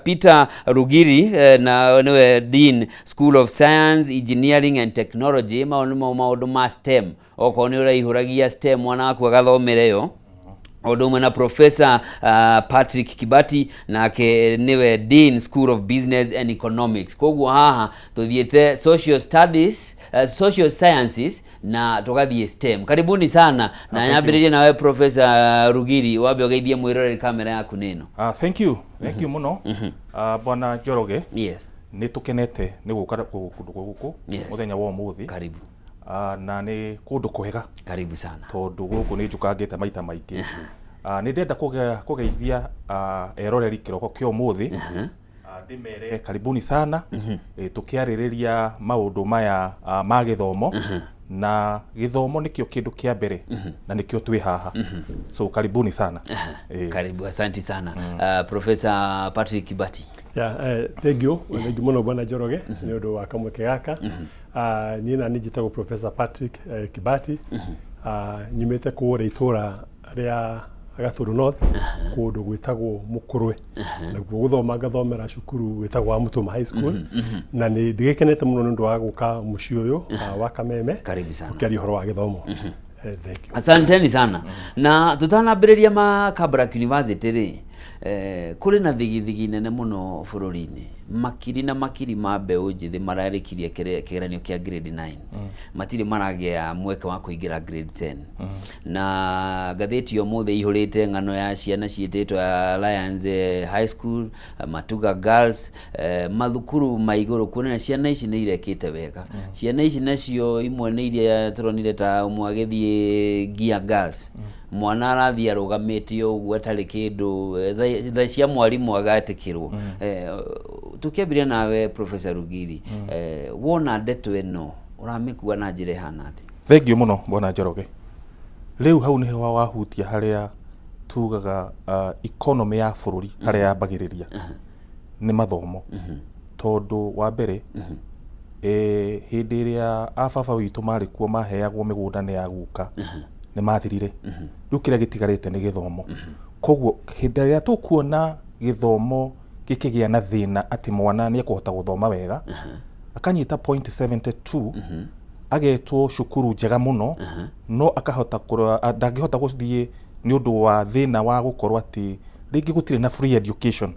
Peter Rugiri na niwe Dean School of Science, Engineering and Technology maundu ma STEM oko ni ura ihuragia STEM mwana waku agathomere yo odumwe na Professor Patrick Kibati nake niwe Dean School of Business and Economics. Koguo haha tuthiete social studies, social sciences na tugathie STEM. Karibuni sana na nyambiririe nawe Professor Rugiri wabe ugeithie mwirore kamera yaku neno. Thank you muno. Bwana Njoroge. Yes. Ni tukenete ni gukara guku muthenya wa umuthi. Karibu. Na ni kundu kwega. Karibu sana. Tondu guku ni njukangite maita maingi. Ni ndenda kugeithia eroreri kiroko kio umuthi. Ndimere karibuni sana. Tukiaririria maundu maya ma githomo. Na githomo nikio kindu kia mbere na nikio twi haha. So karibuni sana. Karibu, asante sana. Professor Patrick Kibati. Thank you muno Bwana Njoroge ni undu wa kamweke gaka. Nina njitagwo Professor Patrick Kibati. Nyumite kuura itura ria Gaturu North kundu gwitagwo Mukurwe. Naguo guthoma ngathomera cukuru gwitagwo Amutuma High School. Na ni ndigekenete muno nundu wa guka muci uyu wa Kameme. Karibu sana. Tukiaria horo wa githomo. Thank you. Asanteni sana. Na tutanambiriria ma Kabarak University ri kuri na thigithigi nene muno bururi-ini makiri na makiri ma mbeu njithi mararikirie kigeranio kia grade 9 matiri maragia mweke wa kuingira grade 10 na gatheti yo mothe ihurite ngano ya ciana ciitetwo Alliance High School, Matuga Girls, mathukuru maiguru kuona ciana ici ni irekite wega. Ciana ici nacio imwe ni iria turonire ta umwagithie Gia Girls mwana arathia rugamite uguo atari kindu tha cia mwarimu agatikirwo. Tukiambiria nawe Professor Rugiri, wona ndeto eno uramikua na njire hana ati? Thank you muno Bwana Njoroge. Riu hau niho wahutia haria tugaga economy ya bururi haria yambagiriria ni mathomo. Tondu wa mbere hindi iria ababa witu mari kuo maheagwo migunda ni ya guka ni mathirire. Riu kiria gitigarite ni githomo. Koguo hindi iria tukuona githomo gikigia na thina ati mwana ni ekuhota guthoma wega akanyita point 72 agetwo cukuru njega muno no akahota ndangihota guthie ni undu wa thina wa gukorwo ati ringi gutire na free education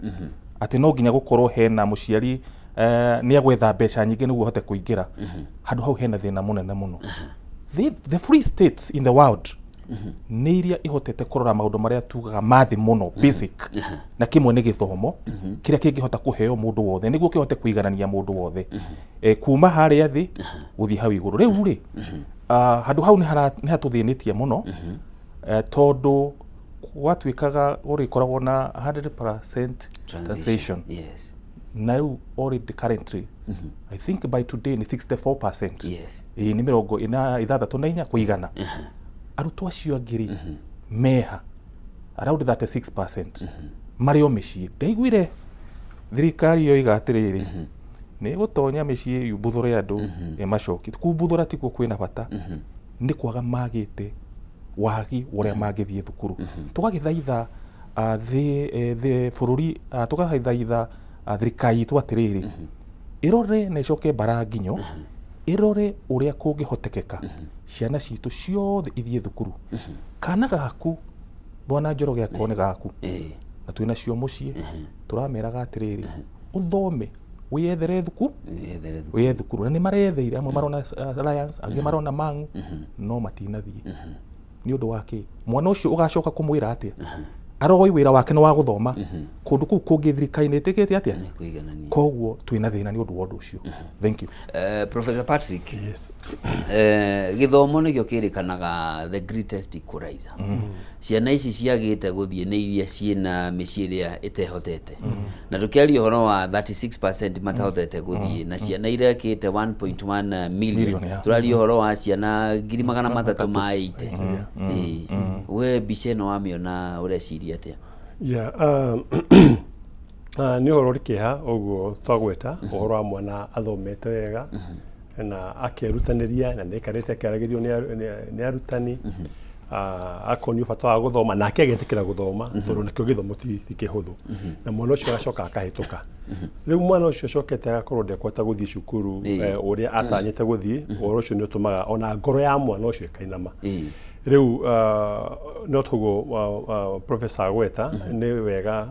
ati no nginya gukorwo hena muciari ni agwetha mbeca nyingi niguo hote kuingira handu hau hena thina munene muno. The free states in the world ni iria ihotete kurora maundu maria tugaga mathi muno basic na kimwe ni githomo kiria kingihota kuheo mundu wothe niguo kihote kuiganania mundu wothe kuma haria thi guthii hau iguru. Riu ri handu hau ni hatuthinitie muno tondu gwatuikaga uri koragwo na 100% transition. Yes. Now already currently I think by today ni 64%. Yes. Ni mirongo ina ithathatu na inya kuigana. Arutwo acio angiri meha around 36% mario micii ndaiguire thirikari yo igatiriri ni gutonya micii yubuthure andu macoki kubuthura tikuo kwina bata ni kwaga magite wagi uria mangithie thukuru. Tugagithaitha the bururi tugagithaitha thirikari twatiriri irore na icoke baranginyo irore uria kungihotekeka ciana citu ciothe ithie thukuru. Kana gaku Bwana Njoroge akone gaku na twina cio mucii turameraga atiriri uthome wiyethere thukuru na ni maretheire amwe marona Alliance angi marona Mangu no matinathie ni undu wake mwana ucio ugacoka kumwira atia aroi wira wake no wa guthoma kundu ku kungi thirikari ni tikete atia kuiganania. Koguo twina thina ni undu wa undu ucio. Thank you. Professor Patrick. Yes. Githomo ni gyo kirikanaga the greatest equalizer. Ciana ici ciagite guthie ni iria ciena miciria itehotete. Na tukiaria horo wa 36% matahotete guthie na ciana iria kite 1.1 million. Turaria horo wa ciana 380. We biceno wamiona ure ciria atia? Ni horo rikiha uguo twagweta uhoro wa mwana athomete wega na akerutaniria na nikarite akaragirio ni arutani akonio bata wa guthoma nake agetikira guthoma tondu nikio githomo ti kihuthu na mwana ucio agacoka akahituka riu mwana ucio acokete agakorwo ndekota guthii cukuru uria atanyite guthii uhoro ucio ni utumaga ona ngoro ya mwana ucio ikainama riu no tugo professor Agweta ni wega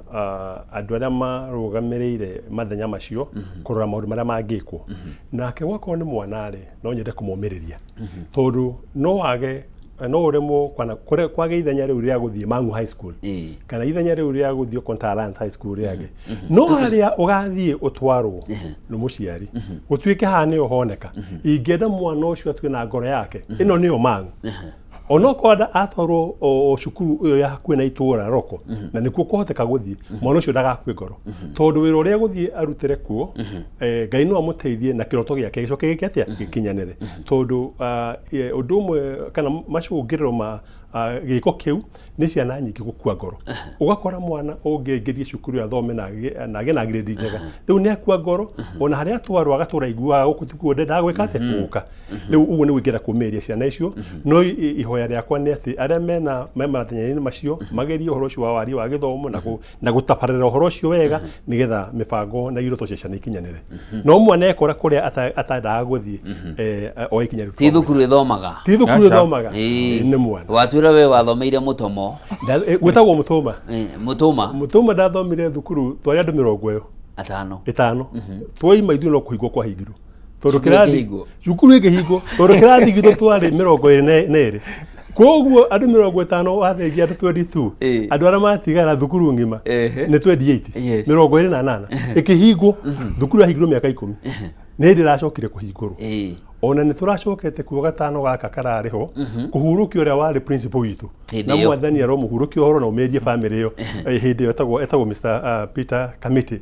andu aria marugamirire mathenya macio kurora maundu maria mangikwo nake gwakwo ni mwana ri no nyende kumumiriria tondu no wage no uremo kwage ithenya riu ria guthii Mangu High School kana ithenya riu ria guthii Kontalans High School riage no haria ugathii utwarwo no muciari utuike hane uhoneka ingenda mwana ucio atue na ngoro yake ino niyo Mangu ono kwada atwarwo o cukuru uyo ya hakuhe na itura Roko na nikuo kuhoteka guthii mwana ucio ndagakue ngoro tondu wira uria guthii arutire kuo Ngai no amuteithie na kiroto giake gicoke gikiatia gikinyanire tondu undu umwe kana macungiriro ma giko kiu ni ciana nyingi gukua ngoro ugakora mwana ungiingirie cukuru athome na age na grade njega riu ni akua ngoro ona haria atwarwo agatura igua gukutikuo ndagwika ate guka riu uguo ni wingira kumiria ciana icio no ihoya riakwa ni ati aria mena mathenya-ini macio magerie uhoro ucio wa wari wa githomo na gutabarira uhoro ucio wega nigetha mibango na iroto cia ciana ikinyanire no mwana ekora kuria atandaga guthii o ikinyari ti thukuru ithomaga ni mwana watwira we wathomeire Mutomo gwetagwo Mutuma ndathomire thukuru twari andu 20 5 twaima ithuĩ no kũhingwo kwa hingirwo tondu kĩrathi cukuru ĩkĩhingwo tondu kĩrathi gitũ twarĩ 22 koguo andu 50 wathengia andu 22 andu arĩa matigara thukuru ngima nĩ 28 28 ĩkĩhingwo thukuru yahingirwo mĩaka 10 nĩ ndĩracokire kũhingũrwo ona nĩ turacokete kuo gatano gaka karariho kuhurukia uria wari principal witu na mwathani aro muhurukia uhoro na umerie family iyo hindi etagwo Mr Peter Kamiti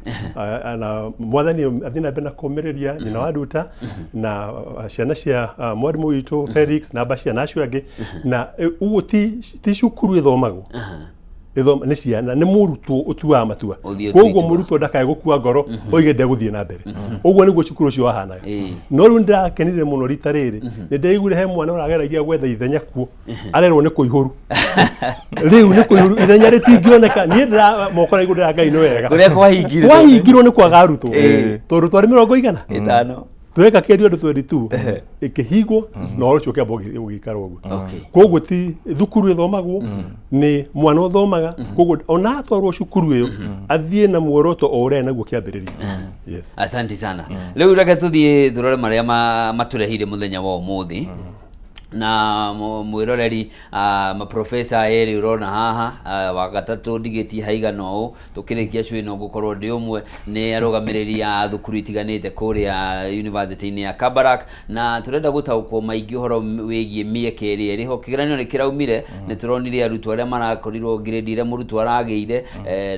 na mwathani athina bena komereria nyina wa Nduta na ciana cia mwarimu witu Felix na bacia nacio angi na uguo ti cukuru ithomagwo ni ciana ni murutwo utua matua koguo murutwo ndakae gukua ngoro oige ndeguthie na mbere uguo niguo cukuru ucio wahanaga no riu ndakenire muno rita riri ni ndeigure he mwana urageragia gwetha ithenya kuo arerwo ni kuihuru riu ni kuihuru ithenya ritingioneka ni ndira mokora iguru ndira Ngai no wega kuria kwahingirwo ni kwaga arutwo tondu twari 5 tweka kerio andu 22 ikihingwo na horo cio kiambo gikarwo uguo koguo ti thukuru ithomagwo ni mwana uthomaga koguo ona atwarwo cukuru iyo athie na muoroto o uria naguo kiambiriria yes asante sana riu reke tuthie turore maria maturehire muthenya wa umuthi na mwiroreri maprofesa eri urona haha wa gatatu ndigiti haiga no tukirikia cwi no gukorwo ndi umwe ni arugamireria thukuru itiganite kuria university-ini ya Kabarak na turenda gutaukwo maingi uhoro wigie mieke eri riho kigeranio ni kiraumire ni turonire arutwo aria marakorirwo grade ire murutwo arageire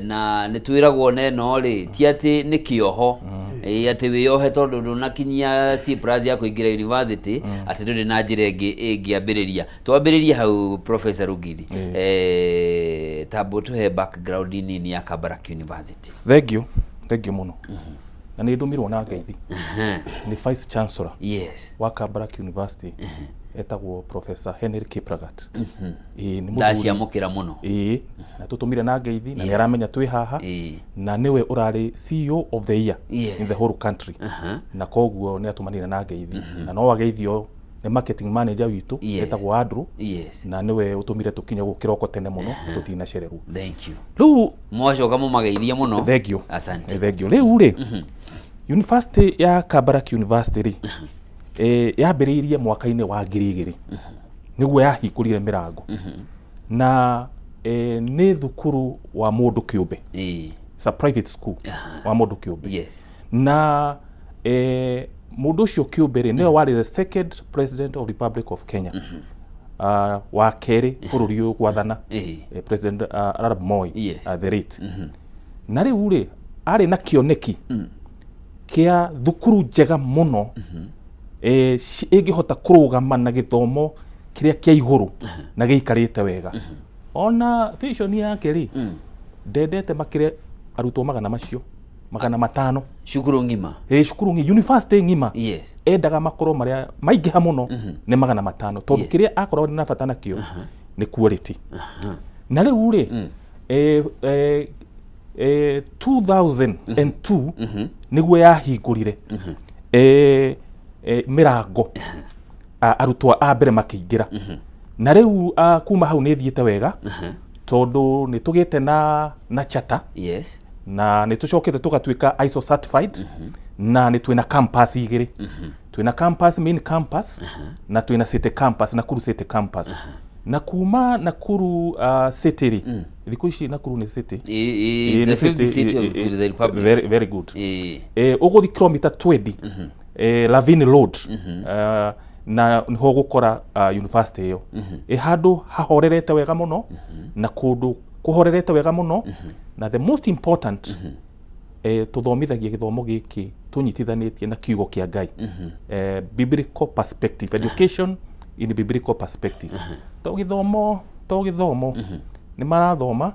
na ni twiragwo neno ri ti ati ni kioho ati wiyohe tondu ndunakinyia C+ ya kuingira university ati nduri na njira ingiambiriria twambiririe hau Professor Rugiri tabo tuhe background nini ya Kabarak University. Thank you muno na nĩ ndumirwo na ngeithi ni Vice Chancellor wa Kabarak University etagwo Professor Henry Kiplagat ni muthuri mukira muno na tutumire na ngeithi na yaramenya twi haha na niwe urari CEO of the year in the whole country na koguo ni atumanire na ngeithi na no wageithio ni marketing manager witu etagwo Andrew na niwe utumire tukinya gukiroko tene muno tutina cererwo. Thank you. Riu mwacoka mumageithia muno. Thank you. Asante. Thank you. Riu ri University ya Kabarak University yambiriirie mwaka-ini wa 2000 niguo yahingurire mirango na ni thukuru wa mundu kiumbe it's a private school wa mundu kiumbe na mundu ucio kiumbe ri niwe wari the second president of Republic of Kenya wa keri bururi uyu gwathana President Arap Moi the late na riu ri ari na kioneki kia thukuru njega muno ingihota kurugama na githomo kiria kia iguru na giikarite wega ona vision yake ri ndendete makire arutwo magana macio magana 5 cukuru ngima cukuru ngima university ngima endaga makoro maria maingiha muno ni magana 5 tondu kiria akorwo na bata nakio nĩ quality. Na rĩu rĩ 2002 nĩguo yahingũrire mĩrango arutwo a mbere makĩingĩra. Na rĩu kuma hau nĩ thiĩte wega tondũ nĩ tũgĩte na charter. Yes. Na nĩ tũcokete tũgatuĩka ISO certified. Na nĩ twĩna campus igĩrĩ. Twĩna campus, main campus, na twĩna city campus, Nakuru city campus. Na kuma Nakuru city ri thikũ ici Nakuru nĩ city. It's the 50th city of the Republic. Very good. Ũgũthi kilomita 20 Lavin Road, na niho gũkora university ĩyo. Handũ hahorerete wega mũno na kũndũ kũhorerete wega mũno, na the most important tuthomithagia gĩthomo gĩkĩ tunyitithanĩtie na kiugo kĩa Ngai. Biblical perspective, education in biblical perspective. To gĩthomo nĩ marathoma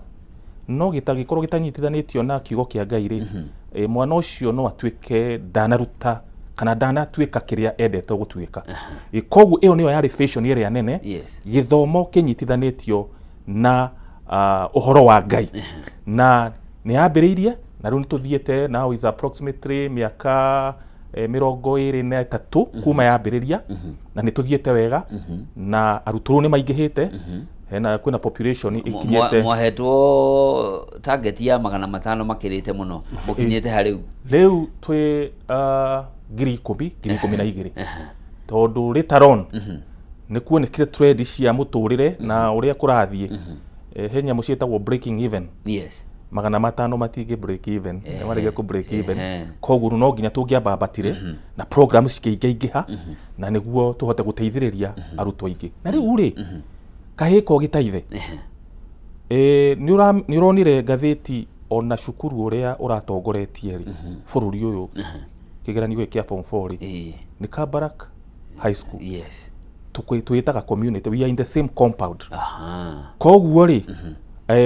no gĩtagĩkorwo gĩtanyitithanĩtio na kiugo kĩa Ngai rĩ, mwana ũcio no atuĩke ndanaruta kana ndanatuĩka kĩrĩa endete gũtuĩka. Koguo ĩyo nĩyo yarĩ vision ĩrĩa nene. Gĩthomo kĩnyitithanĩtio na ũhoro wa Ngai. Na nĩ yambĩrĩirie na rĩu nĩ tũthiĩte now is approximately mĩaka 23 kuma yambĩrĩria, na nĩ tũthiĩte wega na arutwo nĩ maingĩhĩte. Hena kwĩna population ikinyĩte, mwahetwo target ya 500 makĩrĩte mũno, mũkinyĩte harĩ rĩu twĩ 10,012 tondũ rĩtaron nĩ kuonekire trend cia mũtũrĩre na ũrĩa kũrathiĩ. He nyamũ ciĩtagwo breaking even. Yes. 500 matingĩ break even, marĩge ku break even. Koguo no nginya tũngĩambatire na program cikĩingĩha na nĩguo tũhote gũteithĩrĩria arutwo aingĩ. Na rĩu rĩ kahĩko gĩtaithe nĩ ũronire ngathĩti ona cukuru ũrĩa ũratongoretie rĩ bũrũri ũyũ kĩgeranio kĩa form 4 rĩ nĩ Kabarak High School. Yes. Twĩtaga community, we are in the same compound. Koguo rĩ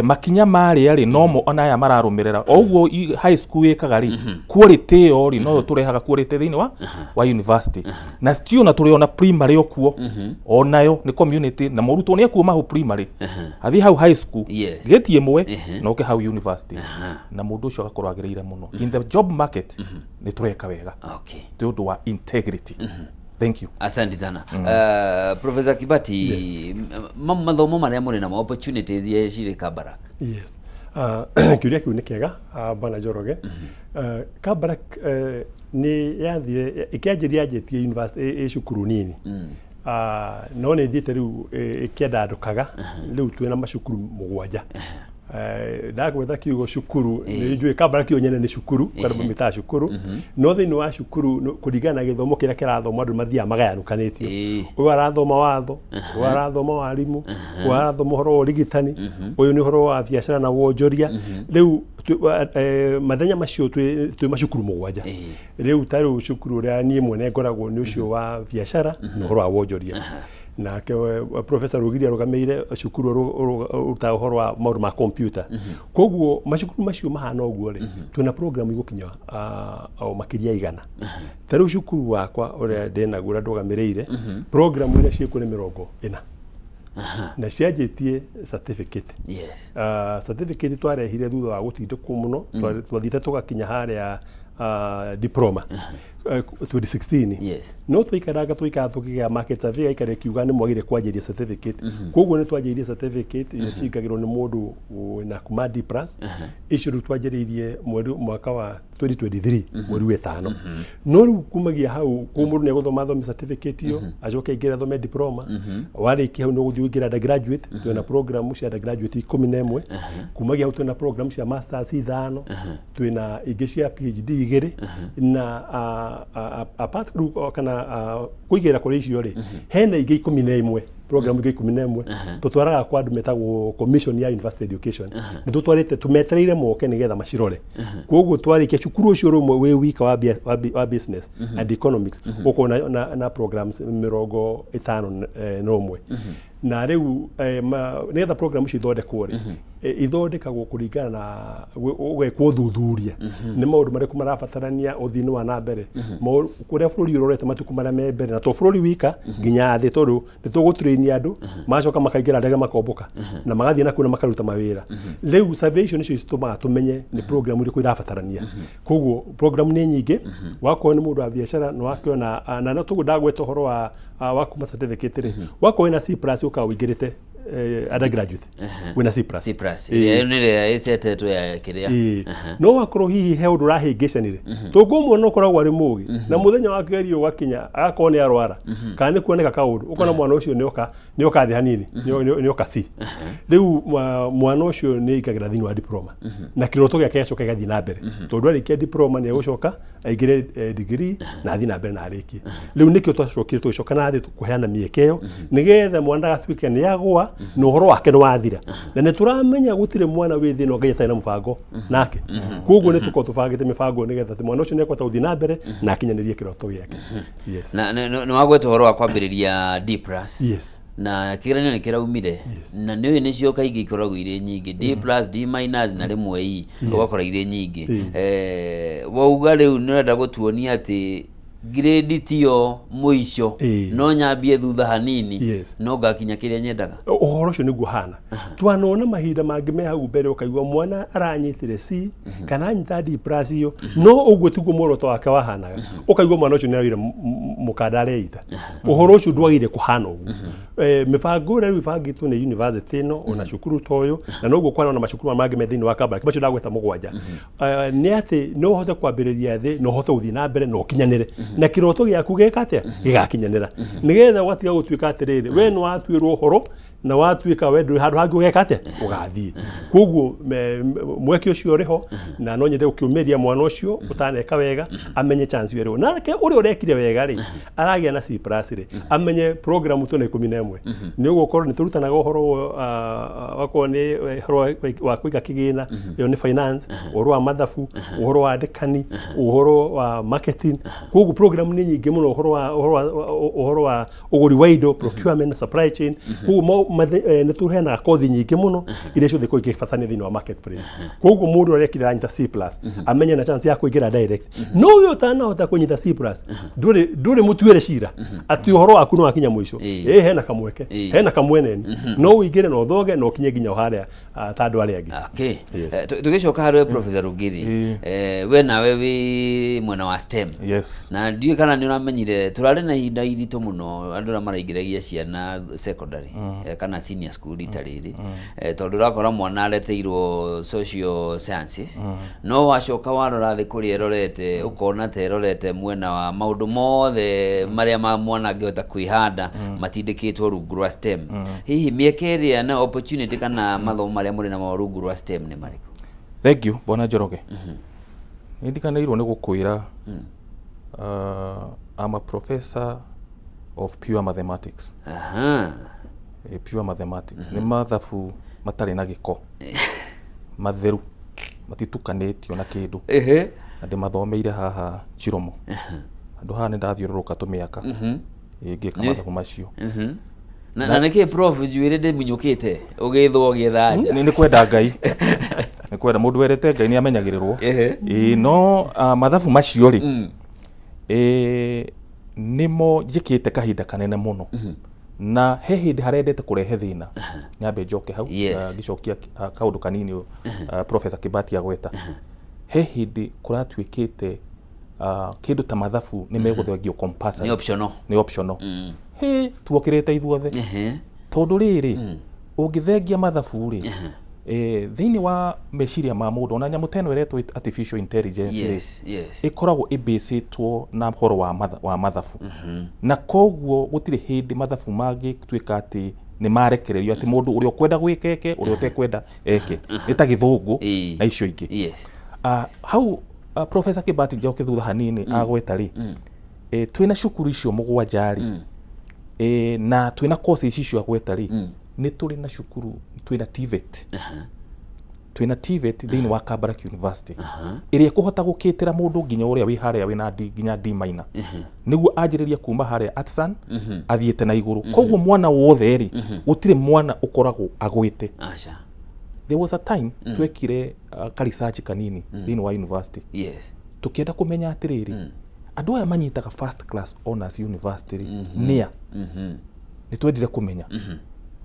makinya marĩa rĩ nomo ona aya mararũmĩrĩra oguo high school ĩkaga rĩ quality yo rĩ no tũrehaga quality thĩinĩ wa university. Na still na tũrĩona primary okuo onayo nĩ community na mũrutwo nĩ akuuma hau primary athi hau high school geti ĩmwe na oke hau university na mũndũ ũcio agakorwo agĩrĩire mũno. In the job market nĩ tũreka wega tĩ ũndũ wa integrity. Thank you. Asante sana. Professor Kibati, mathomo marĩa mũrĩ namo opportunities ya cirĩ Kabarak. Yes. Kĩũria kĩu nĩ kĩega Bwana Njoroge. Kabarak nĩ yathire ĩkĩanjĩtie university cukuru nini. No nĩ thiĩte rĩu ĩkĩandandũkaga rĩu twĩna macukuru 7. Ndagwetha kiugo cukuru nĩ njũĩ Kabarak yo nyene nĩ cukuru kwa mĩtaa cukuru no thĩinĩ wa cukuru kũringana na gĩthomo kĩrĩa kĩrathoma andũ mathiaga magayanũkanĩtio. Ũyũ arathoma watho, ũyũ arathoma warimũ, ũyũ arathoma ũhoro wa ũrigitani, ũyũ nĩ ũhoro wa biacara na wonjoria. Rĩu mathenya macio twĩ macukuru 7. Rĩu tarĩ cukuru ũrĩa niĩ mwene ngoragwo nĩ ũcio wa biacara na ũhoro wa wonjoria. Na Professor Rugiri arugamĩire cukuru ũruta ũhoro wa maũndũ ma computer. Koguo macukuru macio mahana ũguo rĩ twĩna program igũkinya makĩria 100. Tarĩu cukuru wakwa ũrĩa ndĩnaguo ndũgamĩrĩire program iria ciĩkuo nĩ 40 na cianjĩtie certificate. Yes. Certificate twarehire thutha wa gũtindĩkwo mũno twathiĩte tũgakinya harĩa diploma 2016. Yes. No tũikaraga tũkĩgĩa market survey aikare kiuga nĩ mwagĩrĩire kwanjĩria certificate. Koguo nĩ twanjĩrĩirie certificate iria cingagĩrwo nĩ mũndũ na kuma D+. Icio twanjĩrĩirie mwaka wa 2023 mweri wa 5. No rĩu kumagia hau mũndũ nĩ egũthoma thome certificate iyo acoke aingĩre thome diploma. Warĩkia hau nĩ ũgũthiĩ ũingĩra undergraduate. Twĩna program cia undergraduate 11. Kumagia hau twĩna program cia masters 5. Twĩna ingĩ cia PhD 2 na apart kana kuigera kuri icio ri hena ingĩ 11 program ingĩ 11 tutwaraga kwa andũ metagwo commission ya university education nĩ tutwarĩte tumetereire moke nĩgetha macirore. Koguo twarĩkia cukuru ũcio rũmwe wĩ wika wa business and economics uko na programs 50 n'umwe. na riu nigetha program ici ithondekwo ri ithondekagwo kuringana na gwekwo thuthuria ni maundu mariku marabatarania uthii wa na mbere kuria bururi urorete matuku maria me mbere na to bururi wika nginya thi tondu nitugutrain andu macoka makaingira ndege makomboka na magathie na kuna makaruta mawira riu salvation icio citumaga tumenye ni program iriku irabatarania koguo program ni nyingi wako ni mundu wa biashara no wakiona na no tugu ndagweta horo wa kuma certificate ri wako na C+ uka wingirite undergraduate wina C+. Nire isetetwo ya kiria no wakoro hihi he undu rahingicanire tungumwo no koragwo ari mugi na muthenya wa kerio gakinya agakorwo ni arwara kana ni kuoneka kaundu ukona mwana ucio ni okathi hanini ni okasi riu mwana ucio ni ikagira thini wa diploma na kiroto giake acoka gathi na mbere tondu arikia diploma ni egucoka aigire degree na athi na mbere na arikie riu nikio twacokire tugicoka na thi kuheana miekeo nigetha mwana agatuike ni agwa no horo wake no wathira na ne turamenya gutire mwana withi no ngayeta na mfango nake koguo ni tuko tubagite mifango nigetha mwana ucio ni ekwata uthi na mbere na akinyanirie kiroto giake yes na wagweta horo wa kwambiriria D+. Yes. Na kigeranio ni kiraumire na niwe nicio kaingi ikoragwo ire nyingi D+, D- na rimwe E ugakora ire nyingi wauga riu nirenda gutuonia ati grade tio muico no nyambie thutha hanini no gakinya kiria nyendaga uhoro ucio niguo hana twanona mahinda mangi me hau mbere ukaigwa mwana aranyitire C kana anyita D+ iyo no uguo tiguo muoroto wake wahanaga ukaigwa mwana ucio nĩarire mukandare ita uhoro ucio ndwagire kuhana uguo mifango rĩu ibangitwo nĩ university no ona cukuru toyo na no uguo kwana na macukuru mangi me thini wa Kabarak macio ndagweta mugwanja nĩ ati no hote kwambĩrĩria thi no hote uthi na mbere no kinyanire na kiroto giaku gekatia gigakinyanira nigetha watiga gutuika atiriri we no watuirwo horo na watuika we ndu handu hangi ugekatia ugathii koguo mweke ucio riho na no nyende ukiumiria mwana ucio utaneka wega amenye chance yero nake uri urekire wega ri aragia na C+ ri amenye program tu na 11 ni ugukorwo ni turutanaga uhoro wako ni horo wa kuiga kigina yo ni finance uhoro wa mathabu uhoro wa ndekani uhoro wa marketing koguo program ni nyingi muno uhoro wa uguri wa indo procurement supply chain koguo ni tuheana kothi nyingi muno ire ciothe ko ikibatania thini wa marketplace koguo mundu arekire anyita C+ amenye na chance ya kuingira direct no yo tanahota kunyita C+ nduri mutuire cira ati uhoro waku no akinya mwisho hena kamweke hena kamweneni no uingire no thoge no kinye ginya haria tandu ari angi okay tugicoka harwe Professor Rugiri we nawe wi mwena wa STEM na ndiye kana ni uramenyire turare na hinda iritu muno andu maraingiragia ciana secondary kana senior school itariri tondu rakora mwana areteirwo social sciences no wacoka warora thi kuri erorete ukona terorete mwena wa maundu mothe maria ma mwana angehota kwihanda matindikitwo rungu rwa STEM hihi miekeria na opportunity kana mathomo maria muri na rungu rwa STEM ni mariko? Thank you Bwana Njoroge. Ndikanairwo ni gukwira I'm a professor of pure mathematics. Pure mathematics ni mathabu matari na giko matheru matitukanitio na kindu ande mathomeire haha Chiromo andu haha ni ndathiururuka tumiaka ngika mathabu macio na niki prof juire de munyukite ugithwo githanja ni kwenda Ngai ni kwenda mundu werete Ngai ni amenyagirirwo no mathabu macio ri nimo njikite kahinda kanene muno na he hindi harendete kurehe thina nyambe njoke hau gicokia kaundu kanini Professor Kibati agweta he hindi kuratuikite kindu ta mathabu ni meguthegio compulsory ni optional he tuokirete ithuothe tondu riri ungithengia mathabu ri thini wa meciria ma mundu ona nyamu teno iretwo artificial intelligence ikoragwo ibasitwo na horo wa mathabu na koguo gutire hindi mathabu magi tuika ati ni marekererio ati mundu uri okwenda gwikeke uri otekwenda eke eta githungu na icio ingi hau Professor Kibati njoke thutha hanini agweta ri twina cukuru icio mugwanja ri na twina courses icio agweta ri ni turi na cukuru twina TVET twina TVET thiini wa Kabarak University iria kuhota gukitira mundu nginya uria wi haria wina nginya D minor niguo anjiriria kuma haria Atsan athiete na iguru koguo mwana wothe ri gutire mwana ukoragwo agwite. There was a time twekire research kanini thiini wa university tukienda kumenya atiriri andu aya manyitaga first class honors university nia ni twendire kumenya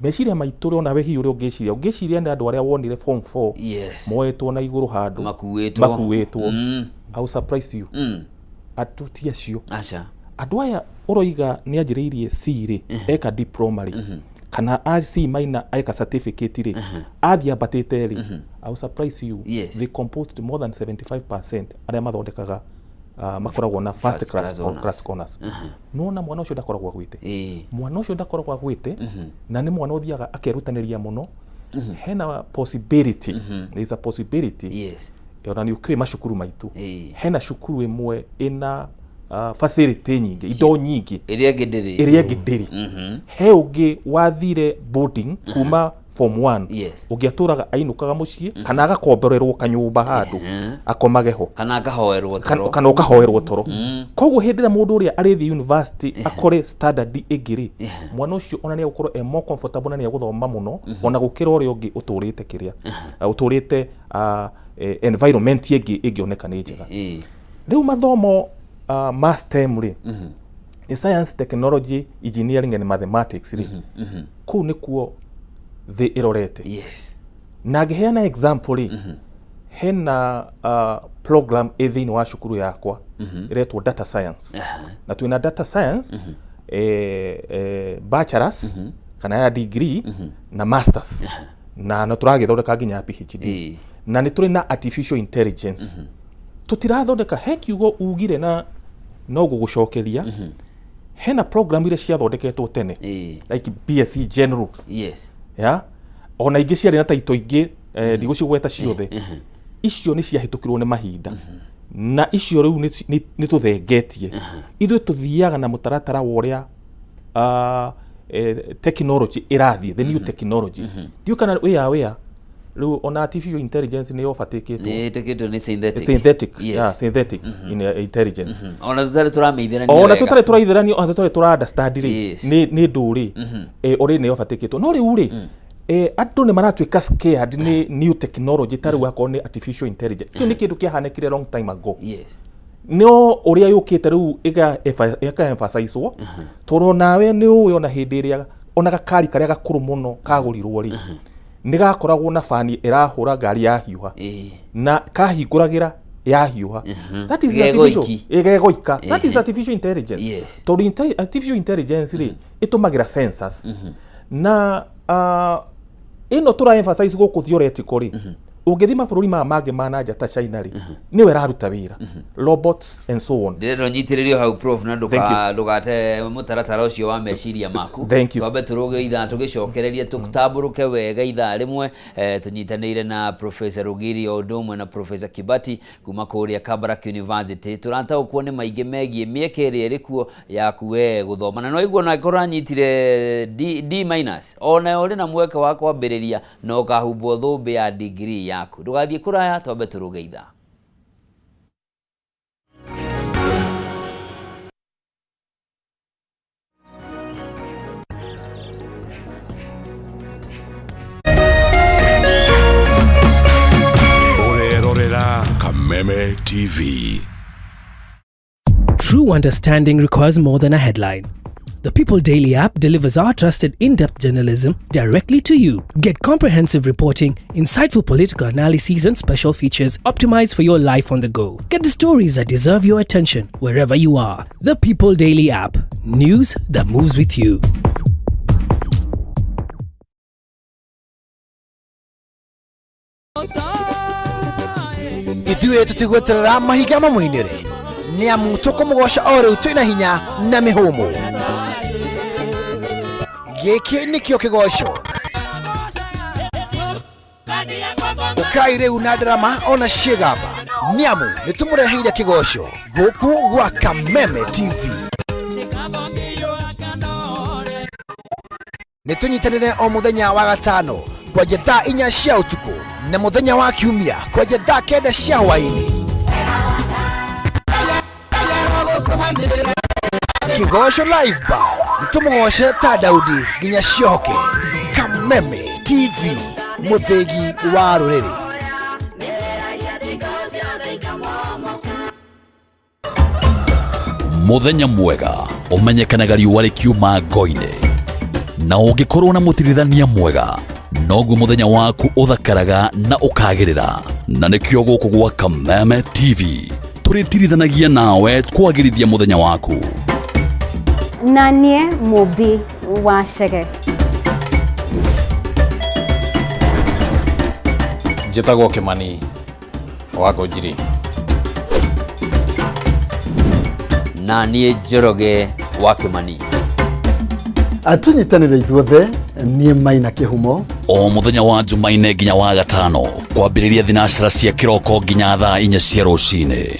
meciria maitu ri ona we hi uri ungiciria ni andu aria wonire form 4 moetwo na iguru handu makuetwo au surprise you atutia cio andu aya uroiga ni anjiriirie C ri eka diploma ri kana C minor eka certificate ri athia batete ri au surprise you they composed more than 75% aria mathondekaga makoragwo na first class honors nona mwana ucio ndakoragwo agwite mwana ucio ndakoragwo agwite na ni mwana uthiaga akerutaniria muno hena possibility there is a possibility ona ni ukwe mashukuru maitu hena shukuru imwe ina facility nyingi indo nyingi iria ngindiri he ungi wathire boarding kuma form 1 ugiaturaga ainukaga mucii kana agakombererwo kanyumba handu akomageho kana akahoerwo toro koguo hindira mundu uria arithi university akore standard igiri mwana ucio ona ni gukorwo more comfortable na ni guthoma muno ona gukira uria ungi uturite kiria uturite environment igioneka ni njega riu mathomo mass STEM ri ni science technology engineering and mathematics ri ku ni kuo the irorete na ngiheana example ri hena program ethini wa shukuru yakwa iretwo data science na twina data science bachelors kana ya degree na masters na turagithondeka nginya PhD na ni turi na artificial intelligence tutirathondeka he kiugo ugire na no gugucokeria hena program ile ciathondeketwo tene like BSc general ona ingi ciari na taito ingi ndigũcigweta ciothe icio ni ciahitukirwo ni mahinda na icio riu ni tuthengetie ithuĩ tuthiaga na mutaratara wa uria technology irathie the new technology ndio kana wea riu ona artificial intelligence ni yofatikitwo ni synthetic in intelligence ona tutare turaithirani ona tutare tura understand ri ni nduri ori ni yofatikitwo no riu ri andu ni maratwika scared ni new technology tari wako ni artificial intelligence ni kindu kiahanekire long time ago no uria yukite riu ega emphasize toro nawe ni uyo ona hindi iria ona gakari karia gakuru muno kagurirwo ri ni gakoragwo na fani irahura ngari ya hiuha na kahinguragira ya hiuha that is artificial egegoika that is artificial intelligence to artificial intelligence ri itumagira sensors na ino tura emphasize goku theoretical ri ungithima bururi mangĩ ma nanja ta China ri niwe raruta wira robots and so on ndiro nyitiririo hau prof na ndugate mutaratara ucio wa meciria maku twambe turuge itha tugicokererie tutamburuke wega itha rimwe tunyitanire na Professor Rugiri Odumwe na Professor Kibati kuma kuria Kabarak University turanta ukuone maingi megie mieke iri irikuo yaku we guthoma na no iguo na koranyitire D minus ona uri na mweke wa kwambiriria no kahumbo thumbi ya degree yaku ndugathie kuraya twambe turuge itha Kameme TV. True understanding requires more than a headline. The People Daily app delivers our trusted in-depth journalism directly to you. Get comprehensive reporting, insightful political analyses and special features optimized for your life on the go. Get the stories that deserve your attention wherever you are. The People Daily app. News that moves with you. Ithuĩ tũtigweterera mahiga mamũinĩre nĩ amu tũkũmũgoca o rĩu twĩna hinya na mĩhũmũ. Gĩkĩ nĩkĩo kĩgoco ũkai rĩu na ndarama ona ciĩgamba nĩ amu nĩtũmũreheire kĩgoco gũkũ gwa Kameme TV. Nĩtũnyitanĩre o mũthenya wa gatano kwanjia thaa 4 cia ũtukũ na muthenya wa kiumia kwanja thaa 9 cia hwaini. Kigosho live bar nitumugoshe ta Daudi nginya ciohoke. Kameme TV, muthegi wa ruriri. Muthenya mwega umenyekanaga riũa rikiuma ngo-inĩ, na ungikorwo na mũtirithania mwega noguo muthenya waku uthakaraga na ukagĩrĩra. Na nĩkĩo gũkũ gwa Kameme TV tũrĩtirithanagia nawe kwagĩrithia muthenya waku. Na niĩ Mũmbi wa Chege. Njĩtagwo Kĩmani wa Ngũnjiri. Na niĩ Njoroge wa Kĩmani. Atunyitanĩre ithuothe niĩ Maina Kĩhumo. O muthenya wa Jumaine nginya wa Gatano kwambĩrĩria thinacara cia kĩroko nginya thaa 4 cia rũcinĩ.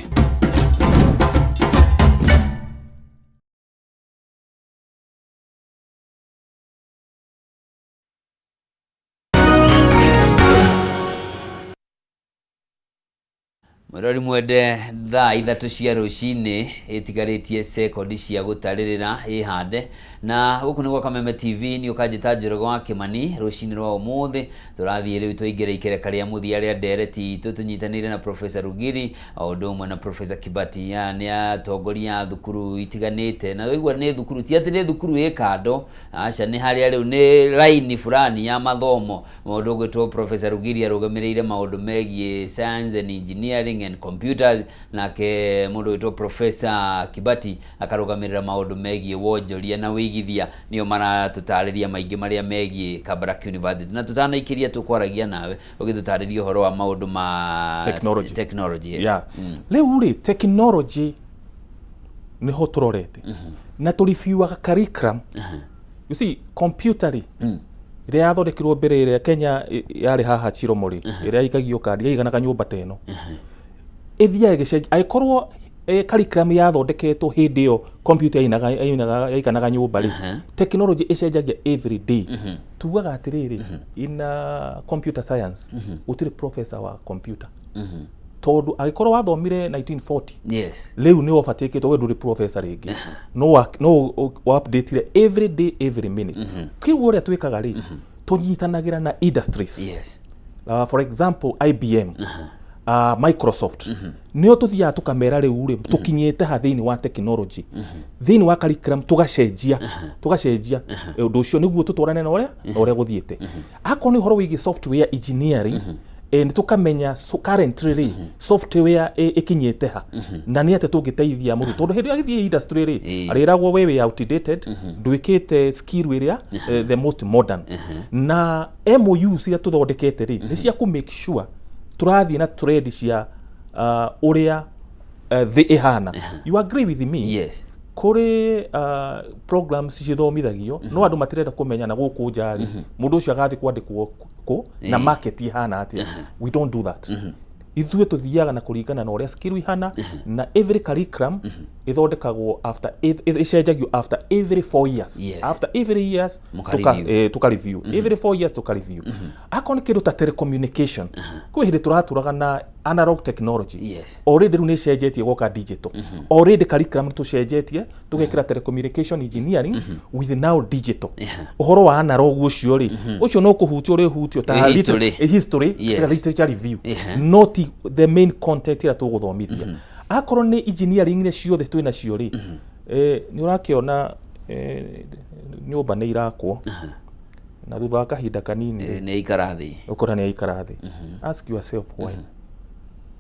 Mwirori mwende thaa 3 cia rũcinĩ ĩtigarĩtie sekondi cia gũtarĩrĩra ĩhande, na gũkũ nĩ gwa Kameme TV. Nĩ ũkanjĩta Njoroge wa Kĩmani. Rũcinĩ rwa ũmũthĩ tũrathiĩ rĩu tũingĩre ikereka rĩa mũthia rĩa ndereti tũtunyitanĩire na Professor Rugiri o ũndũ ũmwe na Professor Kibati. Nĩ atongoria thukuru itiganĩte, na waigua nĩ thukuru ti atĩ nĩ thukuru ĩ kando, aca nĩ harĩa rĩu nĩ line fulani ya mathomo. Mũndũ ũgwĩtwo Professor Rugiri arũgamĩrĩire maũndũ megiĩ science and engineering and computers, nake mũndũ wĩtwo Professor Kibati akarũgamĩrĩra maũndũ megiĩ wonjoria na wĩigithia. Nĩo maratũtarĩria maingĩ marĩa megiĩ Kabarak University, na tutanaikĩria tũkwaragia nawe ũgĩtũtarĩria ũhoro wa maũndũ ma technology. Yes. Yeah. Rĩu rĩ technology nĩho tũrorete na tũrĩbiuaga curriculum. You see computer ĩrĩa yathondekirwo mbere ĩrĩa Kenya yarĩ haha Chiromori ĩrĩa ikagio kandi yaiganaga nyũmba ta ĩno ĩthiaga ĩgĩcenjia. Angĩkorwo curriculum yathondeketwo hĩndĩ ĩyo computer yaiganaga nyũmba rĩ, technology ĩcenjagia every day. Tugaga atĩrĩrĩ, in computer science gũtirĩ professor wa computer, tondũ angĩkorwo wathomire 1940 yes, rĩu nĩ ũbatĩkĩtwo we ndũrĩ professor rĩngĩ. No update every day every minute. Kĩu ũrĩa twĩkaga rĩ, tũnyitanagĩra na industries. Yes. For example IBM, Microsoft, nĩo tũthiaga tũkamera rĩu rĩ tũkinyĩte ha thĩinĩ wa technology, thĩinĩ wa curriculum tũgacenjia ũndũ ũcio nĩguo tũtwarane na ũrĩa gũthiĩte. Akorwo nĩ ũhoro wĩgiĩ software engineering, nĩ tũkamenya currently software ĩkinyĩte ha na nĩ atĩ tũngĩteithia mũndũ, tondũ hĩndĩ ĩrĩa agĩthiĩ industry rĩ arĩragwo we outdated, ndwĩkĩte skill ĩrĩa the most modern. Na MOU cia tũthondekete rĩ nĩ cia ku make sure tũrathiĩ na trend cia ũrĩa thĩ ĩhana. You agree with me? Yes. Kũrĩ programs cithomithagio no andũ matirenda kũmenya na gũkũ nja rĩ mũndũ ũcio agathiĩ kwandĩkwo na market ihana atĩa. We don't do that. Ithuĩ tũthiaga na kũringana na ũrĩa skill ihana, na every curriculum ĩthondekagwo after ĩcenjagio after every 4 years. Yes. After every years tuka review. Every 4 years tuka review. Akorwo nĩ kĩndũ ta telecommunication, kwĩ hĩndĩ tũratũraga na analog technology. Yes. Already rĩu nĩ cenjetie gũka digital. Already curriculum tũcenjetie tũgekĩra telecommunication engineering with now digital. Ũhoro wa analog ũcio rĩ ũcio no kũhutio ũrĩ hutio ta history literature review, not the main content ĩrĩa tũgũthomithia. Akorwo nĩ engineering nĩ ciothe twĩna cio rĩ nĩ ũrakĩona nyũmba nĩ irakwo na thutha wa kahinda kanini nĩ ikarathi ũkora nĩ ikarathi. Ask yourself why.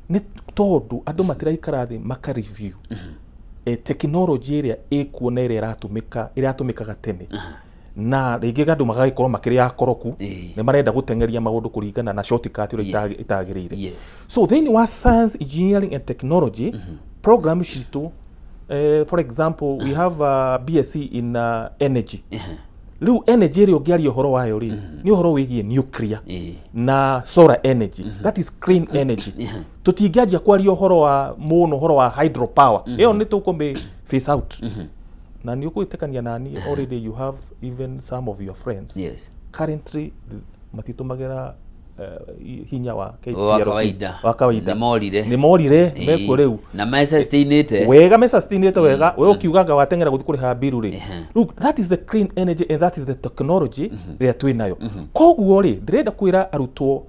Nĩ tondũ andũ matiraikara thĩ maka review technology ĩrĩa ĩkuo na ĩrĩa ĩratũmĩkaga tene, na rĩngĩ andũ magagĩkorwo makĩrĩ ya koroku nĩ marenda gũtengeria maũndũ kũringana na shortcut ĩrĩa itagĩrĩire. So thĩinĩ wa science, engineering and technology program citũ, for example we have a BSc in energy. Rĩu energy ĩrĩa ũngĩaria ũhoro wayo rĩ nĩ ũhoro wĩgiĩ nuclear na solar energy, that is clean energy. Tũtingĩanjia kwaria ũhoro wa ũhoro wa hydropower, ĩyo nĩ tũkũmĩ face out. Na nĩ ũgwĩtĩkania nani already you have even some of your friends yes currently matitũmagĩra hinya wa KPLC wa kawaida ni morire meko riu na mesustainite wega mesustainite wega we ukiuganga watengera guthi kuri ha biru ri look that is the clean energy and that is the technology ria twinayo koguo ri ndirenda kwira arutwo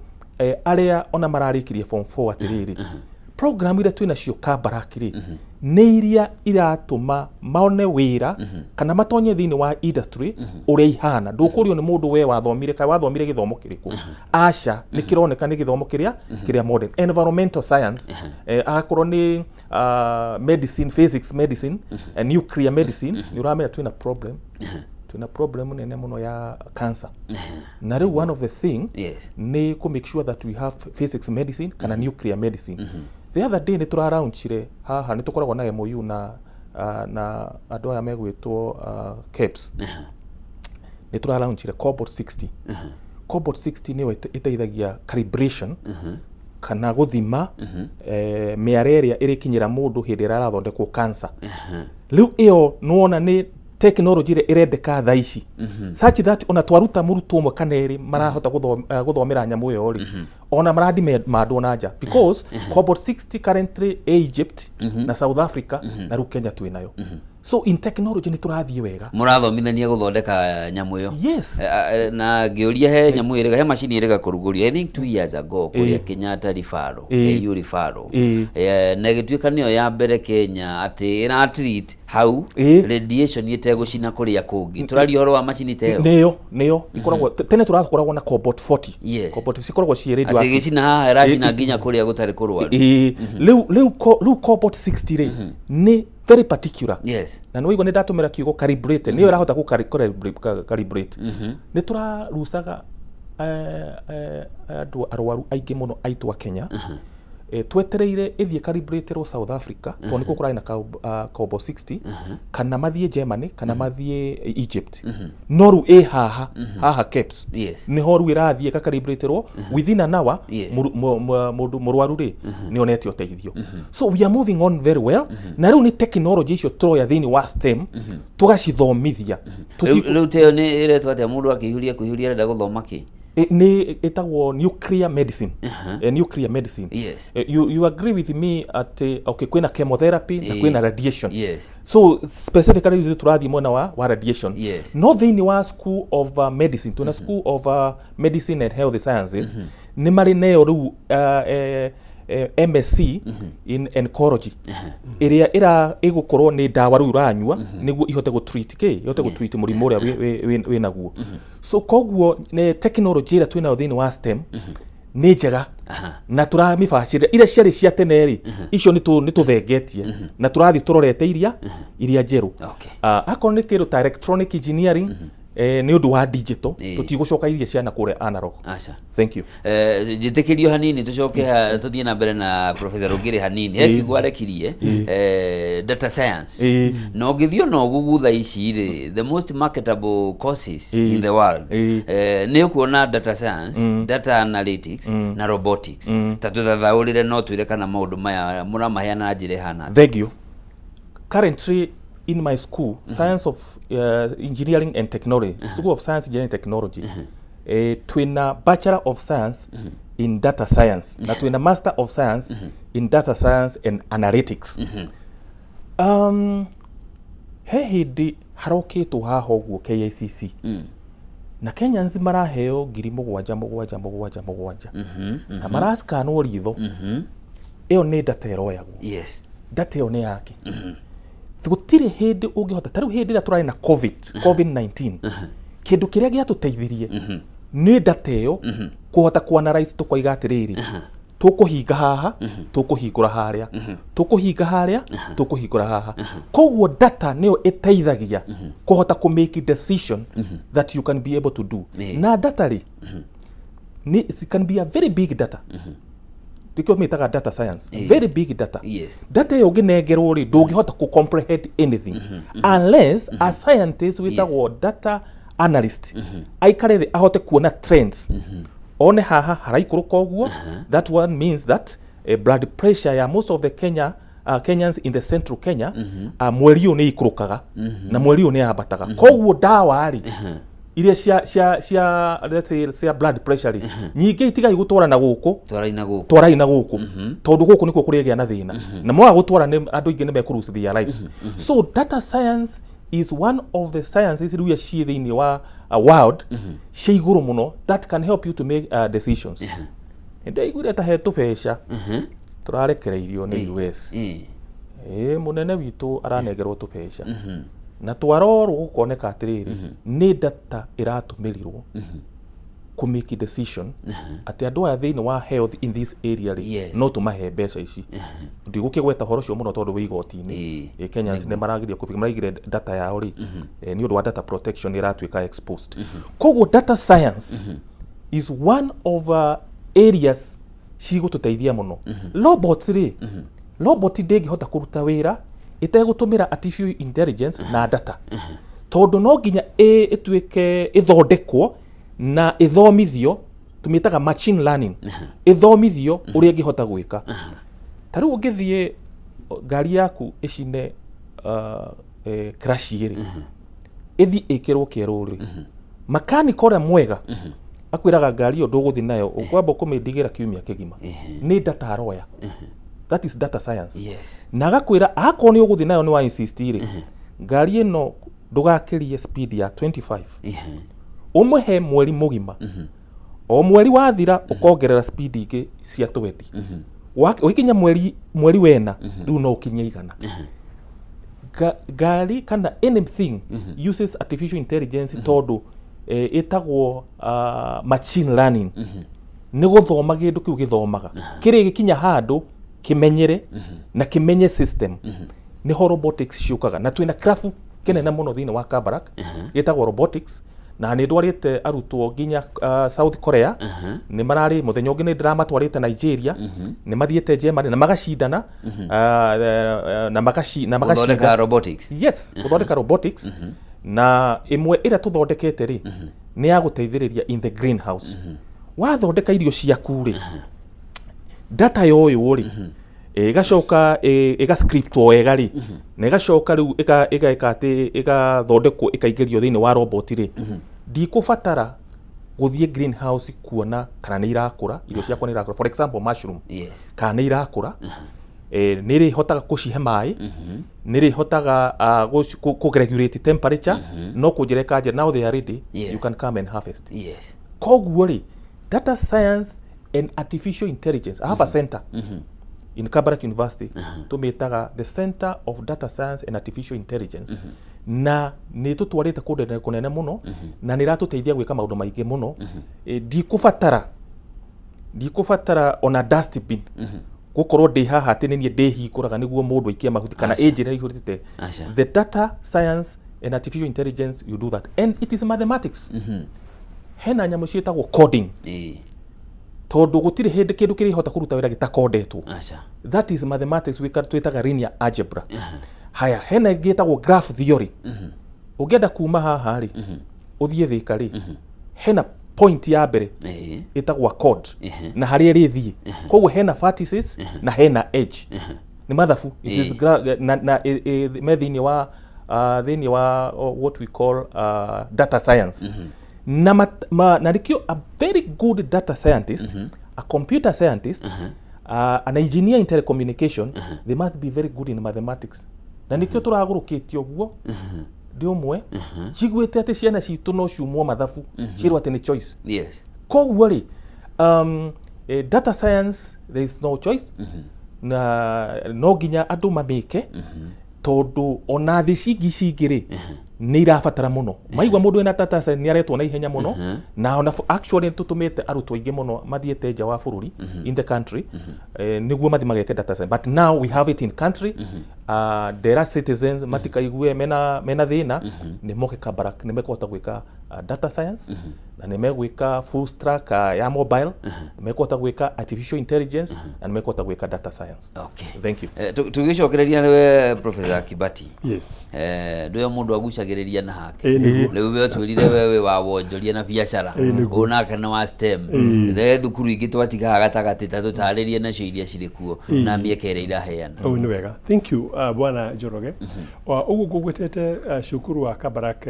aria ona mararikirie form 4 atiriri program ira twina cio Kabarak-ri nĩ iria iratũma maone wĩra kana matonye thĩinĩ wa industry ũrĩa ihana ndũkũrio nĩ mũndũ we wathomire gĩthomo kĩrĩkũ aca nĩ kĩroneka nĩ gĩthomo kĩrĩa modern environmental science akorwo nĩ medicine physics medicine nuclear medicine nĩ ũramenya twina problem nene muno ya cancer na rĩu one of the thing nĩ ku make sure that we have physics medicine kana nuclear medicine the other day nĩ launchire haha nĩ tũkoragwo na MOU na andũ aya megwĩtwo KEBS nĩ launchire Cobalt 60 Cobalt 60 nĩyo ĩteithagia calibration kana gũthima mĩare ĩrĩa ĩrĩkinyĩra mũndũ hĩndĩ ĩrĩa arathondekwo cancer rĩu ĩyo nĩwona nĩ technology irendeka thaa ici such that ona twaruta mũrutwo ũmwe kana erĩ marahota gũthomera nyamũ ĩyo ri ona maradi mandwo na nja because Cobalt 60 currently Egypt na South Africa na rĩu Kenya twĩnayo so in technology nĩ tũrathiĩ wega mũrathomithania gũthondeka nyamũ ĩyo yes na ngĩũria he nyamũ ĩrĩ he macini ĩrĩ kũrugũrio I think 2 years ago kũrĩa Kenyatta Rifaro KU Rifaro na gĩtuĩka nĩyo ya mbere Kenya atĩ ĩra treat hau radiation ĩtegũcina kũrĩa kũngĩ tũraria ũhoro wa macini ta ĩyo nĩyo ikoragwo tene tũrakoragwo na Cobalt 40 Cobalt cikoragwo ciĩ radio atĩ gĩcina haha ĩracina nginya kũrĩa gũtarĩ kũrwaru rĩu Cobalt 60 rĩ nĩ very particular na nĩwĩigua nĩ ndatũmĩra kiugo calibrate nĩyo ĩrahota calibrate nĩ tũrarucaga andũ arwaru aingĩ mũno aitũ a Kenya twetereire ĩthiĩ calibraterwo South Africa tondũ nĩkuo kũrarĩ na Cobalt 60 kana mathiĩ Germany kana mathiĩ Egypt no rĩu haha KEBS nĩho rĩu ĩrathiĩ ĩgacalibraterwo within an hour mũrwaru rĩ nĩonete ũteithio so we are moving on very well na rĩu nĩ technology icio tũroya thĩinĩ wa STEM tũgacithomithia rĩu teo nĩ ĩretwo atĩa mũndũ akĩihũria arenda gũthoma kĩ ni etagwo nuclear medicine nuclear medicine you agree with me at okay kwina chemotherapy na kwina radiation so specifically you turathi mwena wa radiation no thini wa school of medicine tuna school of medicine and health sciences ni mari nayo riu MSc in oncology area igukorwo ni ndawa riu ranyua niguo ihote go treat ihote go treat murimu uria we naguo so koguo ne technology ira twina thini wa STEM ni njega na turamibacirira ira ciari cia tene ri icio ni tuthengetie na turathi turorete iria njeru akorwo ni kindu ta electronic engineering ni undu wa digital tutigũcoka iria ciana kũrĩa analog thank you njĩtĩkĩrio hanini tucoke tuthie na mbere na Professor Rũngĩrĩ hanini he kiugo arekirie data science no ngĩthio no gugutha ici rĩ the most marketable courses in the world nĩ kuona data science data analytics na robotics ta tuthathaũrĩre no twĩre kana maũndũ maya mũramaheana njĩra hana thank you currently in my school science of engineering and technology school of science engineering and technology twina bachelor of science in data science na twina master of science in data science and analytics he hindi harokitwo haha ũguo KICC na Kenyans maraheo 7,777 na maraskanwo ritho ĩyo nĩ data ĩroyagwo data ĩyo nĩ yake gũtirĩ hĩndĩ ũngĩhota tarĩu hĩndĩ ĩrĩa tũrarĩ na COVID-19 kĩndũ kĩrĩa gĩatũteithirie nĩ data ĩyo kũhota kuanalyze tũkoiga atĩrĩrĩ tũkũhinga haha tũkũhingũra harĩa tũkũhinga harĩa tũkũhingũra haha koguo data nĩyo ĩteithagia kũhota ku make decision that you can be able to do na data rĩ it can be a very big data dikio mitaga data science very big data data yo ngenengerwo ri ndungihota ku comprehend anything unless a scientist with a data analyst aikare thi ahote kuona trends one haha haraikũrũka ũguo that one means that blood pressure ya most of the Kenyans in the central Kenya mweri ũyũ nĩ ikũrũkaga na mweri ũyũ nĩ yambataga koguo ndawa ri iria cia let's say blood pressure nyingĩ itigai gũtwara na gũkũ twarai na gũkũ tondũ gũkũ nĩkuo kũrĩgĩa na thĩna na mwa gũtwara andũ ingĩ nĩ mekũruce their lives so data science is one of the sciences iria ciĩ thĩinĩ wa world cia igũrũ mũno that can help you to make decisions ndio igũrĩa ta hetũ beca tũrarekereirio nĩ US munene witũ aranengerwo tũbeca na twarorwo gũkoneka atĩrĩrĩ nĩ data ĩratũmĩrirwo to make a decision atĩ andũ aya thĩinĩ wa health in this area no tũmahe mbeca ici ndigũkĩgweta horo cio mũno tondũ wĩ igoti-inĩ Kenyans nĩ maragiria maragire data yao rĩ nĩ ũndũ wa data protection ĩratuĩka exposed koguo data science is one of areas cigũtũteithia mũno robots rĩ robot ndĩngĩhota kũruta wĩra ĩtegũtũmĩra artificial intelligence na data tondũ no nginya ĩtuĩke ĩthondekwo na ĩthomithio tumĩtaga machine learning ĩthomithio ũrĩa ĩngĩhota gwĩka ta rĩu ũngĩthiĩ ngari yaku ĩcine crash rĩ ĩthi ĩkĩrwo kĩerũ rĩ mechanic ũrĩa mwega akwĩraga ngari ĩyo ndũgũthiĩ nayo ũkwamba kũmĩndigĩra kiumia kĩgima nĩ data aroya that is data science na agakwĩra akorwo nĩ ũgũthiĩ nayo nĩ wa insist rĩ ngari ĩno ndũgakĩrie speed ya 25 ũmũhe mweri mũgima o mweri wathira ũkongerera speed ingĩ cia 20 ũgĩkinya mweri wena rĩu no ũkinye igana ngari kana anything uses artificial intelligence tondũ ĩtagwo machine learning nĩ gũthoma kĩndũ kĩu gĩthomaga kĩrĩ gĩkinya handũ kimenyere na kimenye system niho robotics ciukaga na twina krafu kenene muno thini wa Kabarak gitagwo robotics na nĩ ndwarĩte arutwo nginya South Korea nĩ mararĩ muthenya ũngĩ nĩ ndĩramatwarĩte Nigeria nĩ mathiĩte Germany na magacindana na magathondeka robotics gũthondeka robotics na imwe ĩrĩa tũthondekete rĩ nĩ ya gũteithĩrĩria in the greenhouse wathondeka irio ciaku rĩ data yoyo rĩ igacoka igascriptwo wega rĩ na igacoka rĩu ĩgaĩka atĩ ĩgathondekwo ĩkaingĩrio thĩinĩ wa robot rĩ ndikũbatara gũthiĩ greenhouse kuona kana nĩ irakũra irio ciakwa nĩ irakũra for example mushroom kana nĩ irakũra nĩ rĩhotaga gũcihe maĩ nĩ rĩhotaga kũregulate temperature no kũnjĩreka njĩra now they are ready you can come and harvest koguo rĩ data science and artificial intelligence I have a center in Kabarak University tumĩtaga the Center of Data Science and Artificial Intelligence na nĩ tũtwarĩte kũnene mũno na nĩ ratũteithia gwĩka maũndũ maingĩ mũno ndikũbatara ona dustbin gũkorwo ndĩ haha atĩ nĩ niĩ ndĩhingũraga nĩguo mũndũ aikie mahuti kana engineer ihũrĩte the data science and artificial intelligence you do that and it is mathematics hena nyamũ ciĩtagwo coding tondũ gũtirĩ hĩndĩ kĩndũ kĩrĩhota kũruta wĩra gĩtakondetwo that is mathematics twĩtaga linear algebra haya hena gĩtagwo graph theory ũngĩenda kuma haha rĩ ũthiĩ thĩka rĩ hena point ya mbere ĩtagwo code na harĩa rĩthiĩ koguo hena vertices na hena edge nĩ mathabu it is me thĩinĩ wa what we call data science na nikio a very good data scientist a computer scientist an engineer in telecommunication they must be very good in mathematics na nikio turagurukitio guo ndi umwe ciguĩte atĩ ciana citũ no ciumwo mathabu cirwo atĩ nĩ choice koguo rĩ data science there is no choice na no nginya andũ mamĩke tondũ ona thĩ cingĩ rĩ nĩ irabatara mũno maigua mũndũ ena data science nĩ aretwo na ihenya mũno na ona actually tũtũmĩte arutwo aingĩ mũno mathiĩte nja wa bũrũri in the country nĩguo mathi mageke data science but now we have it in country there are citizens matikaigue mena thĩna nĩ moke Kabarak nĩ mekũhota gwĩka data science na nĩ megwĩka full stack ya mobile nĩ mekũhota gwĩka artificial intelligence na nĩ mekũhota gwĩka data science thank you tũgĩcokereria nĩwe Professor Kibati ndio mũndũ agucagĩrĩria na hake rĩu we twĩrire wewe wa wonjoria na biacara onake na wa STEM thukuru ingĩ twatigaga gatagatĩ ta tũtarĩrie nacio iria cirĩ kuo na mĩeke ĩrĩa iraheana nĩ wega thank you bwana Njoroge ugu gugwetete cukuru wa Kabarak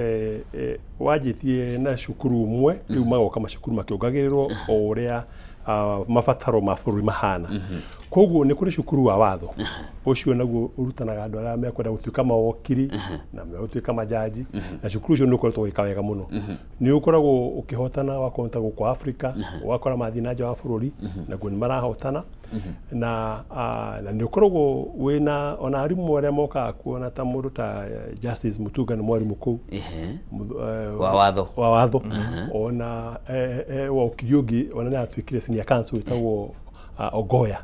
wajitie na cukuru umwe riu magoka macukuru makiongagĩrĩrwo o uria mabataro ma bũrũri mahana koguo nĩ kũrĩ cukuru wa watho ũcio naguo ũrutanaga andũ arĩa mekwenda gũtuĩka mawakiri na megũtuĩka majaji na cukuru ũcio nĩ ũkoretwo ũgĩka wega mũno nĩ ũkoragwo ũkĩhotana wakonta gũkũ Afrika wakora mathiĩ na nja wa bũrũri naguo nĩ marahotana na nĩ ũkoragwo wĩna ona arimũ arĩa mokaga kuona ta mũndũ ta Justice Mutunga nĩ mwarimũ kũu wa watho ona wa ũkiri ũngĩ ona nĩ atuĩkire senior counsel wĩtagwo Ogoya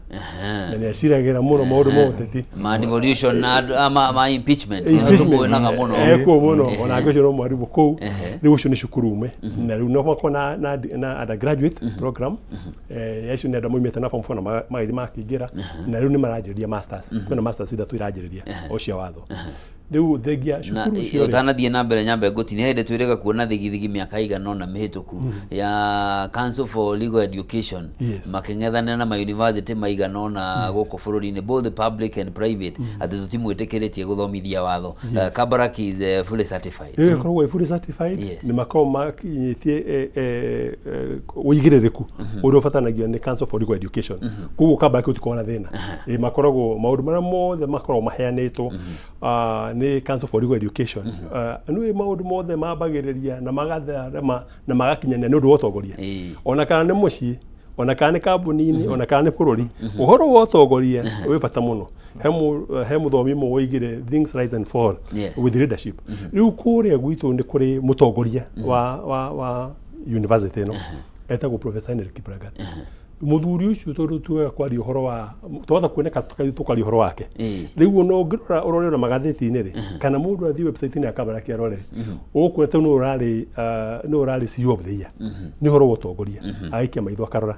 na nĩ aciragĩra mũno maũndũ ma ũteti ma devolution na ma impeachment nĩtũmũĩnaga mũno mũno ona ngĩcio no mwarimũ kũu rĩu ũcio nĩ cukuru ume na rĩu no makona na undergraduate program yacio nĩ andũ moimĩte na form 4 na magĩthiĩ makĩingĩra na rĩu nĩ maranjĩrĩria masters kwĩna masters ithatũ iranjĩrĩria o cia watho rĩu thengia cukuru cio ũtanathiĩ na mbere nyambe ngũti nĩ hĩndĩ twĩrĩga kuona thigithigi mĩaka igana ũna mĩhĩtũku ya Council for Legal Education makĩng'ethanĩra na ma-university maigana ũna gũkũ bũrũri-inĩ both public and private atĩ tũtimwĩtĩkĩrĩtie gũthomithia watho Kabarak is fully certified ĩkoragwo fully certified nĩ makoragwo makinyĩtie ũigĩrĩrĩku ũrĩa ũbatanagio nĩ Council for Legal Education koguo Kabarak ũtikoragwo na thĩna makoragwo maũndũ marĩa mothe makoragwo maheanĩtwo ni Council for Legal Education nĩ maũndũ mothe mambagĩrĩria na magatherema na magakinyania nĩ ũndũ wa ũtongoria ona kana nĩ mũciĩ ona kana nĩ kambuni-inĩ ona kana nĩ bũrũri ũhoro wa ũtongoria wĩ bata mũno he mũthomi ũmwe woigire things rise and fall with leadership rĩu kũrĩa gwitũ nĩ kũrĩ mũtongoria wa university ĩno etagwo Professor Henry Kiplagat muthuri ucio tondu tuga kwaria uhoro wa twatha kuoneka tukaria uhoro wake riu no ngirora urore na magatheti-inĩ ri kana mundu athi website-inĩ ya Kabarak arore ukwete no urari CEO of the year ni uhoro wa utongoria aikia maitho akarora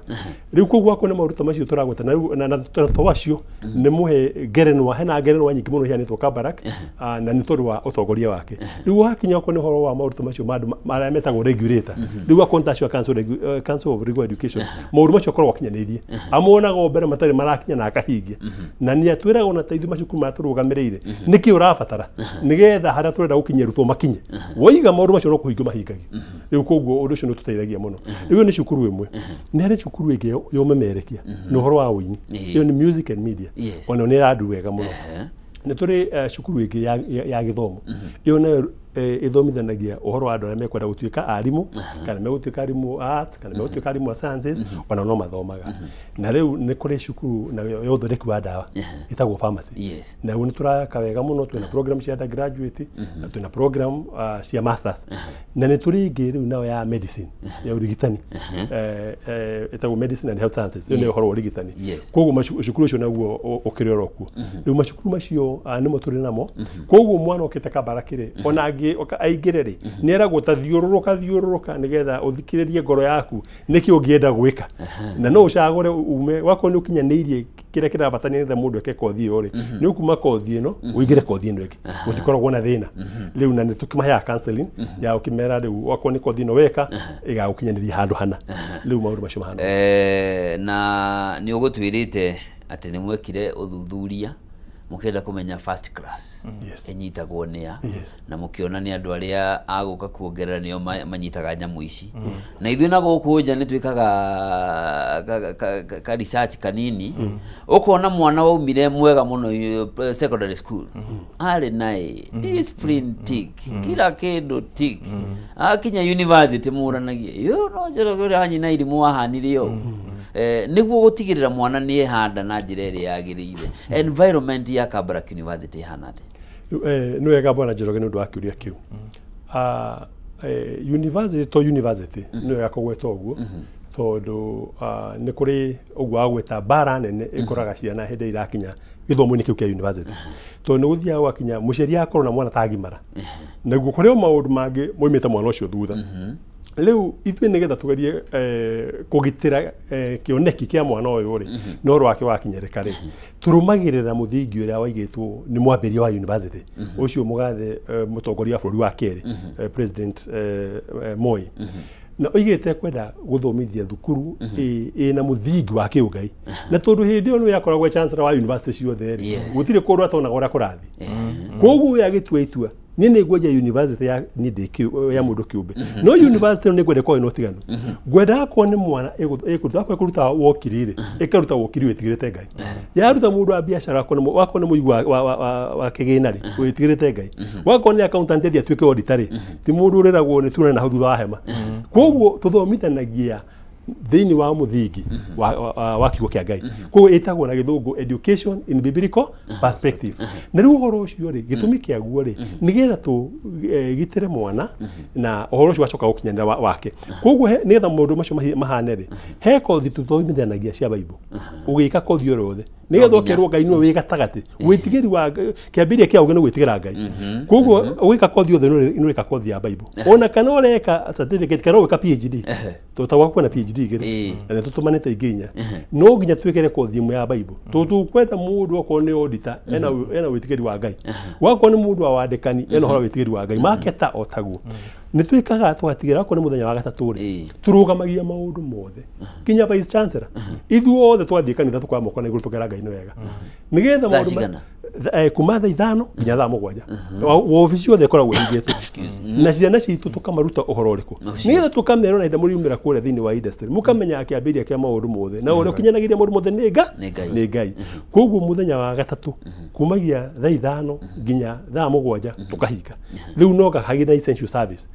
riu koguo akone maruta macio turagweta na twacio ni muhe ngerenwa hena ngerenwa nyingi muno hianitwo Kabarak na ni tondu wa utongoria wake riu hakinya akone uhoro wa maruta macio maria metagwo regulator riu akonta cio Council of Legal Education mauru macio wakinyanĩirie amonaga mbere matarĩ marakinya na akahingia na nĩ atwĩraga ona teithio macukuru matũrũgamĩrĩire nĩkĩ ũrabatara nĩgetha harĩa tũrenda gũkinyia rutwo makinye waiga maũndũ macio no kũhingio mahingagio rĩu koguo ũndũ ũcio nĩ tũteithagia mũno rĩu nĩ cukuru ĩmwe nĩ harĩ cukuru ĩngĩ yomemerekia na ũhoro wa ũini ĩyo nĩ music and media ona nĩ ĩrandu wega mũno nĩ tũrĩ cukuru ĩngĩ ya gĩthomo ĩyo nayo ithomithanagia uhoro wa andũ arĩa mekwenda gũtuĩka arimũ kana megũtuĩka arimũ art kana megũtuĩka arimũ sciences ona no mathomaga na rĩu nĩ kũrĩ cukuru na yo ũthondeki wa ndawa ĩtagwo pharmacy na rĩu nĩ tũraka wega mũno twĩna program cia undergraduate na twĩna program cia masters na nĩ tũrĩ ingĩ rĩu nayo ya medicine ya ũrigitani ĩtagwo medicine and health sciences ĩyo nĩ ũhoro wa ũrigitani koguo macukuru ũcio naguo ũkĩrĩ oro kuo rĩu macukuru macio nĩmo tũrĩ namo koguo mwana ũkĩte Kabarak rĩ ona aingĩre rĩ nĩ eragwo ta thiũrũrũka nĩgetha ũthikĩrĩrie ngoro yaku nĩkĩ ũngĩenda gwĩka na no ũcagũre ume wako nĩ ũkinyanĩirie kĩrĩa kĩrabatania nĩgetha mũndũ eke kothi ĩyo rĩ nĩ ũkuma kothi ĩno ũingĩre kothi ĩno ĩngĩ gũtikoragwo na thĩna rĩu na nĩ tũkĩmaheaga counseling ya ũkĩmera rĩu wako nĩ kothi ĩno weka ĩgagũkinyanĩria handũ hana rĩu maũndũ macio mahana na nĩ ũgũtwĩrĩte atĩ nĩ mwekire ũthuthuria mukenda kumenya first class enyitagwo nĩa na mukiona ni andu aria aguka kuongerera nio manyitaga nyamu ici na ithuĩ na gũkũ nja nĩ twĩkaga ka research kanini ukona mwana waumire mwega muno secondary school ari nae discipline tick kila kĩndũ tick akinya university muranagie yo no Njoroge anyina irimu wahanirio niguo gutigirira mwana ni ehanda na njira ĩrĩa yagĩrĩire environment ya Kabarak University hana nĩ wega bwana Njoroge nĩ ũndũ wa kĩũria kĩu university to university nĩ wega kũgweta ũguo tondũ nĩ kũrĩ ũguo agweta bara nene ĩkoraga ciana hĩndĩ irakinya gĩthomo-inĩ kĩu kĩa university tondũ nĩ gũthiaga gwakinya mũciari akorwo na mwana tagimara naguo kũrĩ maũndũ mangĩ moimĩte mwana ũcio thutha rĩu ithuĩ nĩgetha tũgerie kũgitĩra kĩoneki kĩa mwana ũyũ rĩ na ũhoro wake wakinyĩrĩka rĩ tũrũmagĩrĩra mũthingi ũrĩa waigĩtwo nĩ mwambĩrĩria wa university ũcio mũgathe mũtongoria wa bũrũri wa kerĩ President Moi na oigete kwenda guthomithia thukuru na muthingi wa kiungai na tondu hindi ono yakoragwo chancellor wa university ciothe gutire kundu atona gora kurathi koguo yagitua itua nini gweja university ya ninde ya mundu kiumbe no university ni gwenda ko no tiganu gwenda ko ni mwana ekuruta ko ekuruta wokirire ekaruta wokiri wetigirete ngai yaruta mundu wa biashara wako ni muigu wa kigina ri wetigirete ngai wako ni accountant ya tuike auditor ti mundu ureragwo ni tuna na huthu wa hema koguo tuthomithanagia thini wa muthingi wa kiugo kia ngai koguo etagwo na githungu education in biblical perspective na riu uhoro ucio ri gitumi kia guo ri nigetha tu gitire mwana na uhoro ucio wacoka gukinyanira wake koguo nigetha mundu macio mahane ri he kothi tuthomithanagia cia Bible ugika kothi orothe nigetha okerwo ngai niwe wi gatagati witigiri wa kiambiria kia uge no gwitigira ngai koguo ugika kothi othe no wika kothi ya Bible ona kana ureka certificate kana wika PhD tutagwa kuona PhD igiri na tutumanite iginya no ginya twekere kothi imwe ya Bible tukwenda mundu oko ni auditor ena witigiri wa ngai wako ni mundu wa wandikani ena hora witigiri wa ngai maketa otaguo ni twikaga twatigira ko ni muthenya wa gatatu ri turugamagia maundu mothe kinya vice chancellor ithuothe twandikani thatu kwa moko na iguru tukera ngai no wega nigetha maundu kuma thaa 5 nginya thaa 7 wabici othe koragwo igitwo na ciana citu tukamaruta uhoro riku nigetha tukamera na inda muriumira kure thini wa industry mukamenya akiambiria kia maundu mothe na uri ukinyanagiria maundu mothe ni ngai koguo muthenya wa gatatu kumagia thaa 5 nginya thaa 7 tukahinga riu no gahagira essential service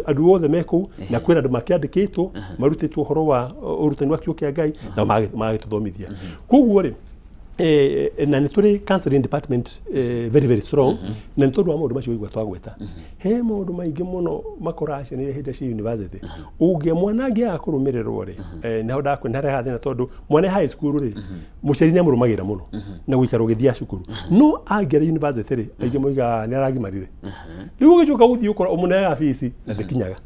andu othe meku na kwira andu makiandikitwo marutitwo uhoro wa urutani wa kiugo kia ngai na magituthomithia koguo ri na ni turi counseling department very very strong na ni tondu wa maundu macio igwa twagweta he maundu maingi muno makoracia ni hinde cia university uge mwana angi akurumirirwo ri na hoda kwenda reha thina tondu mwana high school ri muceri ni amurumagira muno na gwikara ugithia cukuru no agera university ri aingi moiga ni aragimarire riu ugicoka guthii ukora umunega afisi na ndikinyaga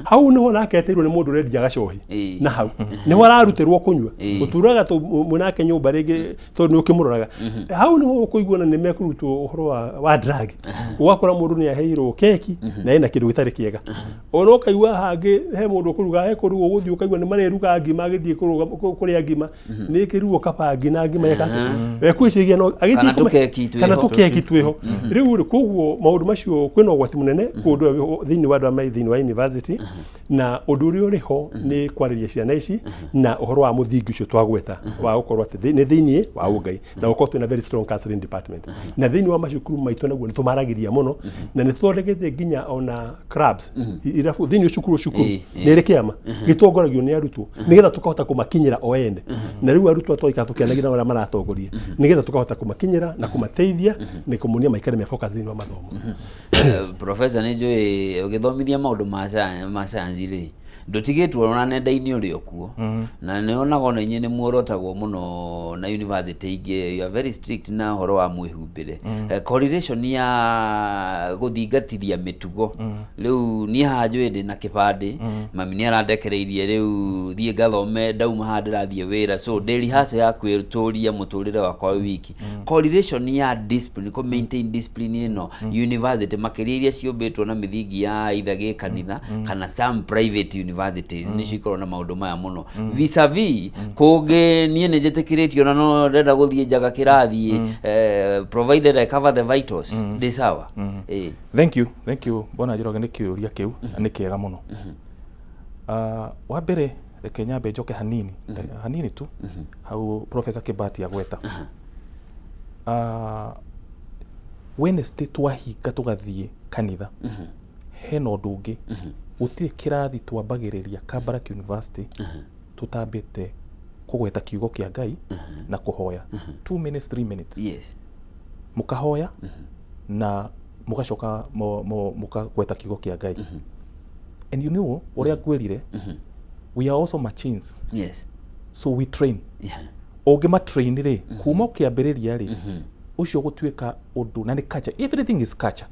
hau niho naketirwo ni mundu redia gacohi na hau niho ararutirwo kunywa uturaga tu munake nyumba ringi tondu ukimuroraga hau niho kuiguana ni mekurutwo uhoro wa drug ugakora mundu ni aheirwo keki na ina kindu gitari kiega ono kaigwa hangi he mundu kuruga he kuruga guthii ukaigwa ni mareruga ngima agithii kuruga kuria ngima ni kiruo kapangi na ngima yaka ekwicigia no agithii kana tukeki tweho riu koguo maundu macio kwina ugwati munene kundu thini wa andũ thini wa university na undu uri uriho ni kwariria ciana ici na uhoro wa muthingi ucio twagweta wa gukorwo ati ni thini wa ugai na ukorwo twina very strong counseling department na thini wa macukuru maitu naguo ni tumaragiria muno na ni twondegete nginya ona clubs irafu thini cukuru ni rikiama gitongoragio ni arutwo nigetha tukahota kumakinyira o ene na riu arutwo twaika tukianagira wala maratongoria nigetha tukahota kumakinyira na kumateithia ni kumunia maikare me focus thini wa mathomo Professor Nejoi ugithomithia maundu ma science ri ndutigitwo na nenda-ini uri okuo na nionaga ona inye ni muorotagwo muno na university ingi you are very strict na horo wa mwihumbire correlation ya guthingatithia mitugo riu ni hanjwe ndi na kibandi mami ni arandekereirie riu thie gathome ndauma handira thie wira so daily hustle ya kwirturia muturire wakwa wiki correlation ya discipline ko maintain discipline ino university makiriria ciumbitwo na mithingi ya ithage kanitha kana some private universities ni cikorwo na maundu maya muno vis-a-vis kuge nie ne jetekiretio na no renda guthie jaga kirathi provided I cover the vitals de sawa thank you bona Njoroge ni kiuria kiu ni kiega muno wa mbere Kenya be joke hanini tu hau Professor Kibati agweta Wednesday twahinga tugathie kanitha hena undu ungi uti kirathi twambagiriria Kabarak University tutambite kugweta kiugo kia Ngai na kuhoya 2 minutes 3 minutes yes mukahoya na mugacoka mukagweta kiugo kia Ngai and you know uria gwirire we are also machines yes so we train ogema train ri kuma kiambiriria ri ucio gutuika undu na ni culture everything is culture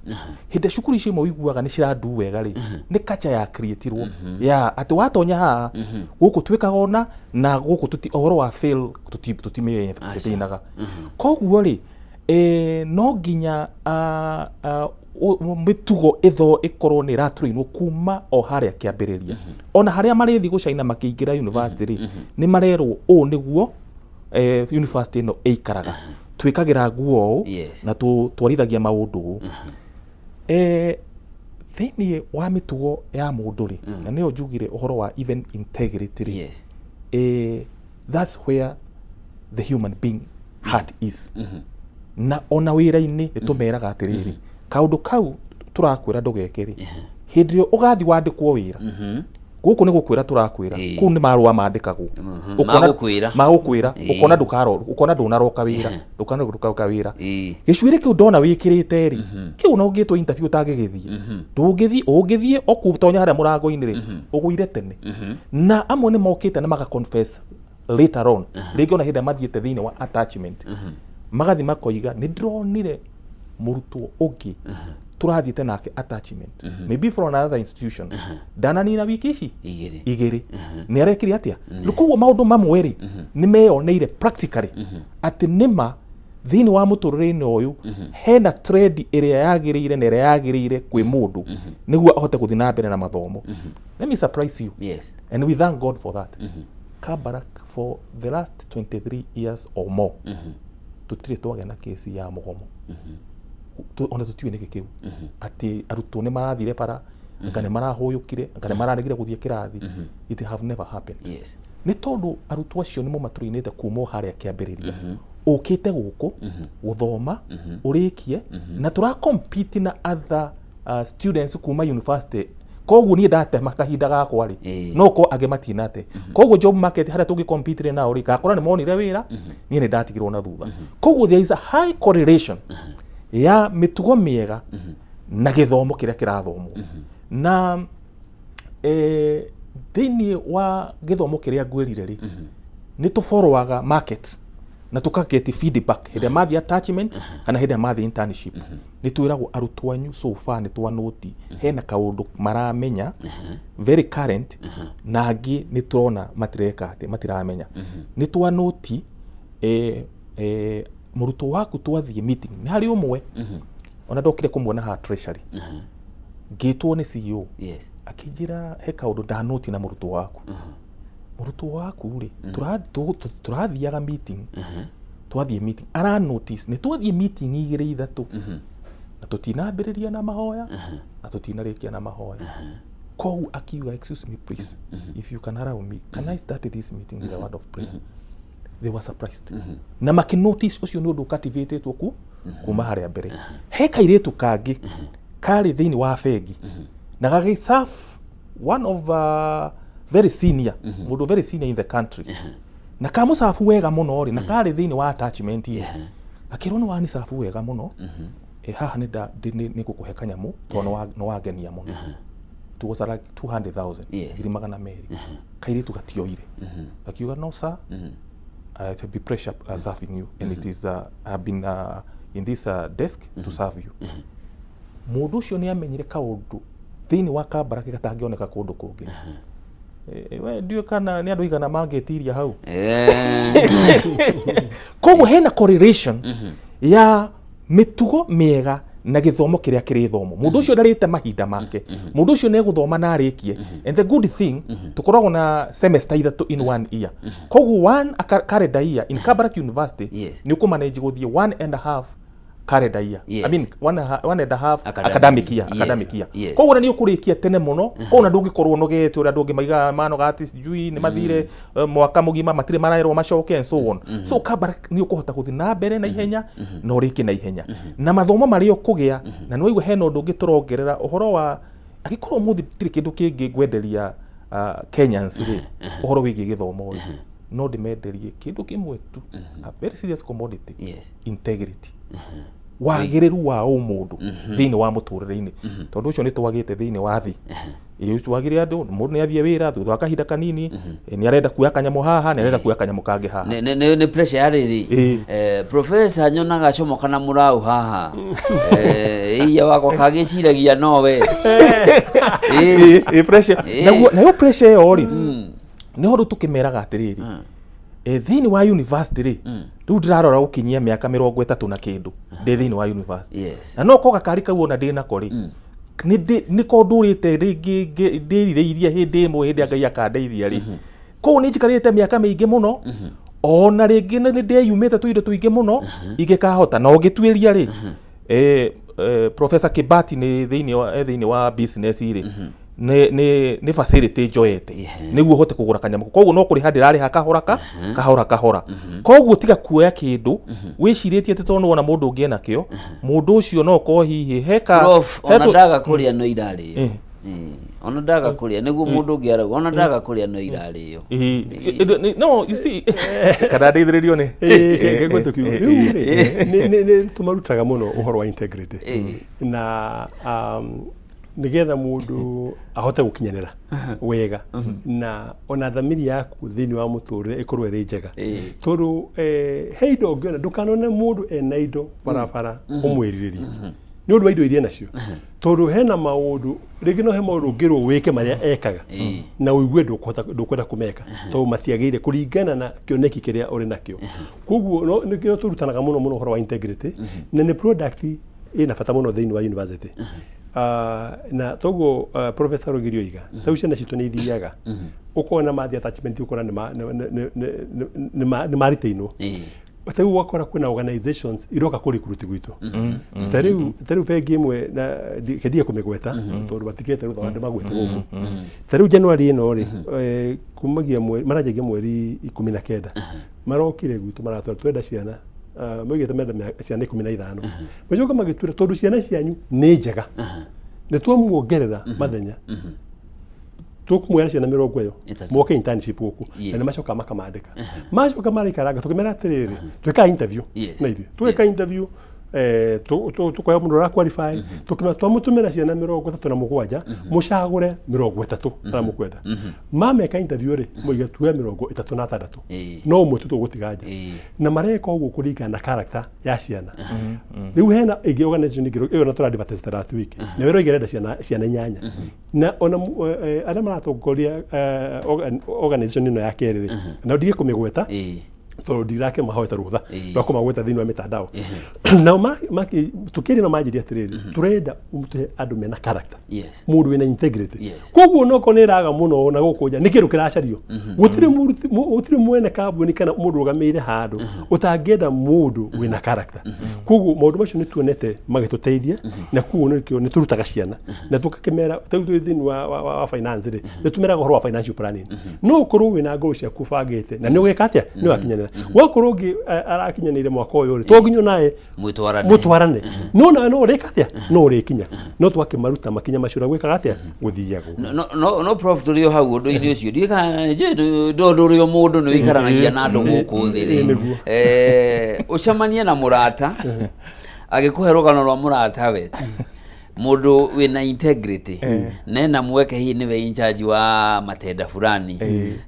hinde cukuru icio mo iguaga ni cirandu wega ri ni culture ya creatirwo ya ati watonya ha guku tuikaga ona na guku tuti ohoro wa fail tutimeye tutinaga koguo ri no nginya mitugo ikorwo ni ratrainwo kuma o haria kiambiriria ona haria marithi gucaina makiingira university ni marerwo o niguo university no ikaraga twikagira nguo na twarithagia maundu thiini wa mitugo ya mundu ri na niyo njugire uhoro wa even integrity that's where the human being heart is na ona wira-ini nitumeraga atiriri kaundu kau turakwira ndugekeri hindi rio ugathi wandikwo wira guku ni gukwira turakwira ku ni marua mandikagwo magukwira ukona ndukaro ukona ndunaroka wira ukona ndukaroka wira gicwire kiu ndona wikirite ri kiu no ngitwo interview utagigithie ndungithie okutonya haria murango-ini ri ugwire tene na amwe ni mokite na maga confess later on rĩngĩ ona hĩndĩ mathiĩte thĩinĩ wa attachment magathi makoiga nĩ ndĩronire mũrutwo ũngĩ tũrathiĩte nake attachment maybe from another institution ndananina wiki ici igĩrĩ nĩ arekire atĩa rĩu koguo maũndũ mamwe rĩ nĩ meyoneire practically atĩ nĩma thĩinĩ wa mũtũrĩre-inĩ ũyũ hena trend ĩrĩa yagĩrĩire na ĩrĩa yagĩrĩire kwĩ mũndũ nĩguo ahote gũthiĩ na mbere na mathomo. Let me surprise you and we thank God for that. Kabarak for the last 23 years or more tutire twagĩa na kesi ya mũgomo ona tutiwe nĩkĩ kĩu atĩ arutwo nĩ marathire bara nga nĩ marahũyũkire nga nĩ mararegire gũthiĩ kĩrathi. It have never happened. Nĩ tondũ arutwo acio nĩmo matũrĩinĩte kuma harĩa kĩambĩrĩria ũkĩte gũkũ gũthoma ũrĩkie na tũra compete na other students kuma university. Koguo niĩ ndatema kahinda gakwa rĩ no ko angĩ matinate koguo job market haria tũngĩ compete nao rĩ gakora nĩ monire wĩra niĩ nĩ ndatigirwo na thutha. Koguo there is a high correlation ya mĩtugo mĩega na gĩthomo kĩrĩa kĩrathomwo na thĩinĩ wa gĩthomo kĩrĩa ngwĩrire rĩ nĩ tũfollowaga market na tũkageti feedback hĩndĩ mathi attachment kana hĩndĩ mathi internship nĩ twĩragwo arutwo anyu so far nĩ twanoti hena kaũndũ maramenya very current na angĩ nĩ tũrona matireka atĩ matiramenya nĩ twanoti mũrutwo waku twathiĩ meeting nĩ harĩ ũmwe ona ndokire kũmuona ha treasury ngĩtwo nĩ CEO akĩnjĩra he kaũndũ ndanoti na mũrutwo waku rĩ tũrathiaga meeting twathiĩ meeting ara notice nĩ twathiĩ meeting igĩrĩ ithatũ na tũtinambĩrĩria na mahoya na tũtinarĩkia na mahoya. Koguo akiuga excuse me please if you can allow me can I start this meeting with a word of prayer. They were surprised na makinotice ũcio nĩ ũndũ captivated ku kuma harĩa mbere. He kairĩtu kangĩ karĩ thĩinĩ wa bengi na gagĩserve one of very senior mundu very senior in the country na kamusafu wega muno ri na kari thini wa attachment akirwo ni wani safu wega muno haha ni gukuhe kanyamu to no wagenia muno it was like 200,000 ngiri magana meri kairi tu gatioire akiuga no sir to be pressure serving you and it is I've been in this desk to serve you. Mundu ucio ni amenyire kaundu thini wa Kabarak gatangioneka kundu kungi we ndio kana ni andu igana mangetiria hau koguo hena correlation ya mitugo miega na githomo kiria kiri thomo mundu ucio ndarite mahinda make mundu ucio ne guthoma na arikie and the good thing tukoragwo na semester ithatu in one year koguo one calendar year in Kabarak University ni ukumanage guthie 1.5 calendar year I mean one and a half academic year koguo ni ukurikia tene muno koguo ndungikorwo nogete uria ndungi maiga mano gati sijui ni mathire mwaka mugima matire maraerwo macoke and so on so Kabarak ni ukuhota guthi na mbere na ihenya no riki na ihenya na mathomo mario kugia na ni wigwe hena ndungi turongerera uhoro wa agikorwo muthi tiri kindu kingi ngwenderia Kenyans ri uhoro wigi githomo no ndimenderie kindu kimwe tu a very serious commodity integrity wagĩrĩru wa ũmũndũ thĩinĩ wa mũtũrĩre-inĩ tondũ ũcio nĩ twagĩte thĩinĩ wa thĩ twagĩre andũ mũndũ nĩ athiĩ wĩra thutha wa kahinda kanini nĩ arenda kuoya kanyamũ haha nĩ arenda kuoya kanyamũ kangĩ haha nĩ pressure ya rĩrĩ professor nyonaga comoka na mũraũ haha iya wako kagĩciragia nowe pressure nayo pressure ĩyo rĩ nĩ ũndũ tũkĩmeraga atĩrĩrĩ thini wa university ri riu ndirarora gukinyia miaka 30 na kindu ndi thini wa university na no ko gakari kau ona ndi nako ri ni ko ndurite ringi ndirireirie hindi imwe hindi Ngai akandeithia ri ko ni njikarite miaka mingi muno ona ringi ni ndiyumite tuindo tuingi muno ingikahota no ngitwiria ri Professor Kibati ni thini wa business ri ni facility njoete niguo hote kugura kanyamu koguo no kuri handira ha kahora koguo tiga kuoya kindu wiciritie ati tondu ona mundu ungi nakio mundu ucio no ko hihi heka ona ndaga kuria no irario ona ndaga kuria niguo mundu ungi arauga ona ndaga kuria no irario no you see kana ndithiririo ni kegwetu kiu ni tumarutaga muno uhoro wa integrity na nigetha mundu ahote gukinyanira wega na ona thamiri yaku thini wa muturire ikorwe ri njega tondu he indo ngiona ndukanone mundu ena indo barabara umwiriririe ni undu wa indo iria nacio tondu hena maundu ringi no he maundu ngirwo wike maria ekaga na uigue ndukwenda kumeka tondu matiagire kuringana na kioneki kiria uri nakio koguo nikio turutanaga muno uhoro wa integrity na ni product ina bata muno thini wa university na togo Professor Rogirio iga taucia na citu ni ithiaga ukona mathi attachment ukona ni mariteino tau wakora kuna organizations iroka kuri recruit gwitu tariu pegi imwe na kedia kumegweta tondu batikete rutha andu magweta guku tariu January ino ri kumagia marajagia mweri 19 marokire gwitu maratwara twenda ciana mwigete menda ciana 15 majoka magitura tondu ciana cianyu ni njega ne twamuongerera mathenya tukumwera ciana 20 moke internship guku na macoka makamandika macoka marikaranga tukimera atiriri tweka interview na ithu tweka interview tukoya mundu ra qualify tukima twamutumira ciana 37 mucagure 30 na mukwenda mameka interview ri muiga tuya 36 no mututu gutiganja na mareka ugu kuringa na character ya ciana riu hena igi organization igiro iyo na tura advertise last week na wero igerenda ciana nyanya na ona ara maratongoria organization ino ya kerere na ndige kumigweta so dirake mahota rutha bako magweta thini wa mitandao na tukiri na majiri atiriri turenda umute andu mena character mundu wina integrity koguo no koneraga muno na gukuja nikiru kiracario gutire mwene kambuni kana mundu rugamire handu utangenda mundu wina character koguo maundu macio ni tuonete magituteithia na kuo ni turutaga ciana na tukakemera thini wa finance ri nitumeraga horo wa financial planning no korwo wina goal cia kubangite na ni ugeka atia ni wakinyana wakorongi arakinyanire mwaka uyu ri toginyo naye mutwarane no rekatia no rekinya no twakimaruta makinya macura gwikaga atia guthiago no prof turio hau undu ini ucio ndikana ndu rio mundu ni ikaranagia na andu guku thiri ucamanie na murata agikuhe rugano rwa murata wetu mundu wina integrity nena mweke hii niwe in charge wa matenda fulani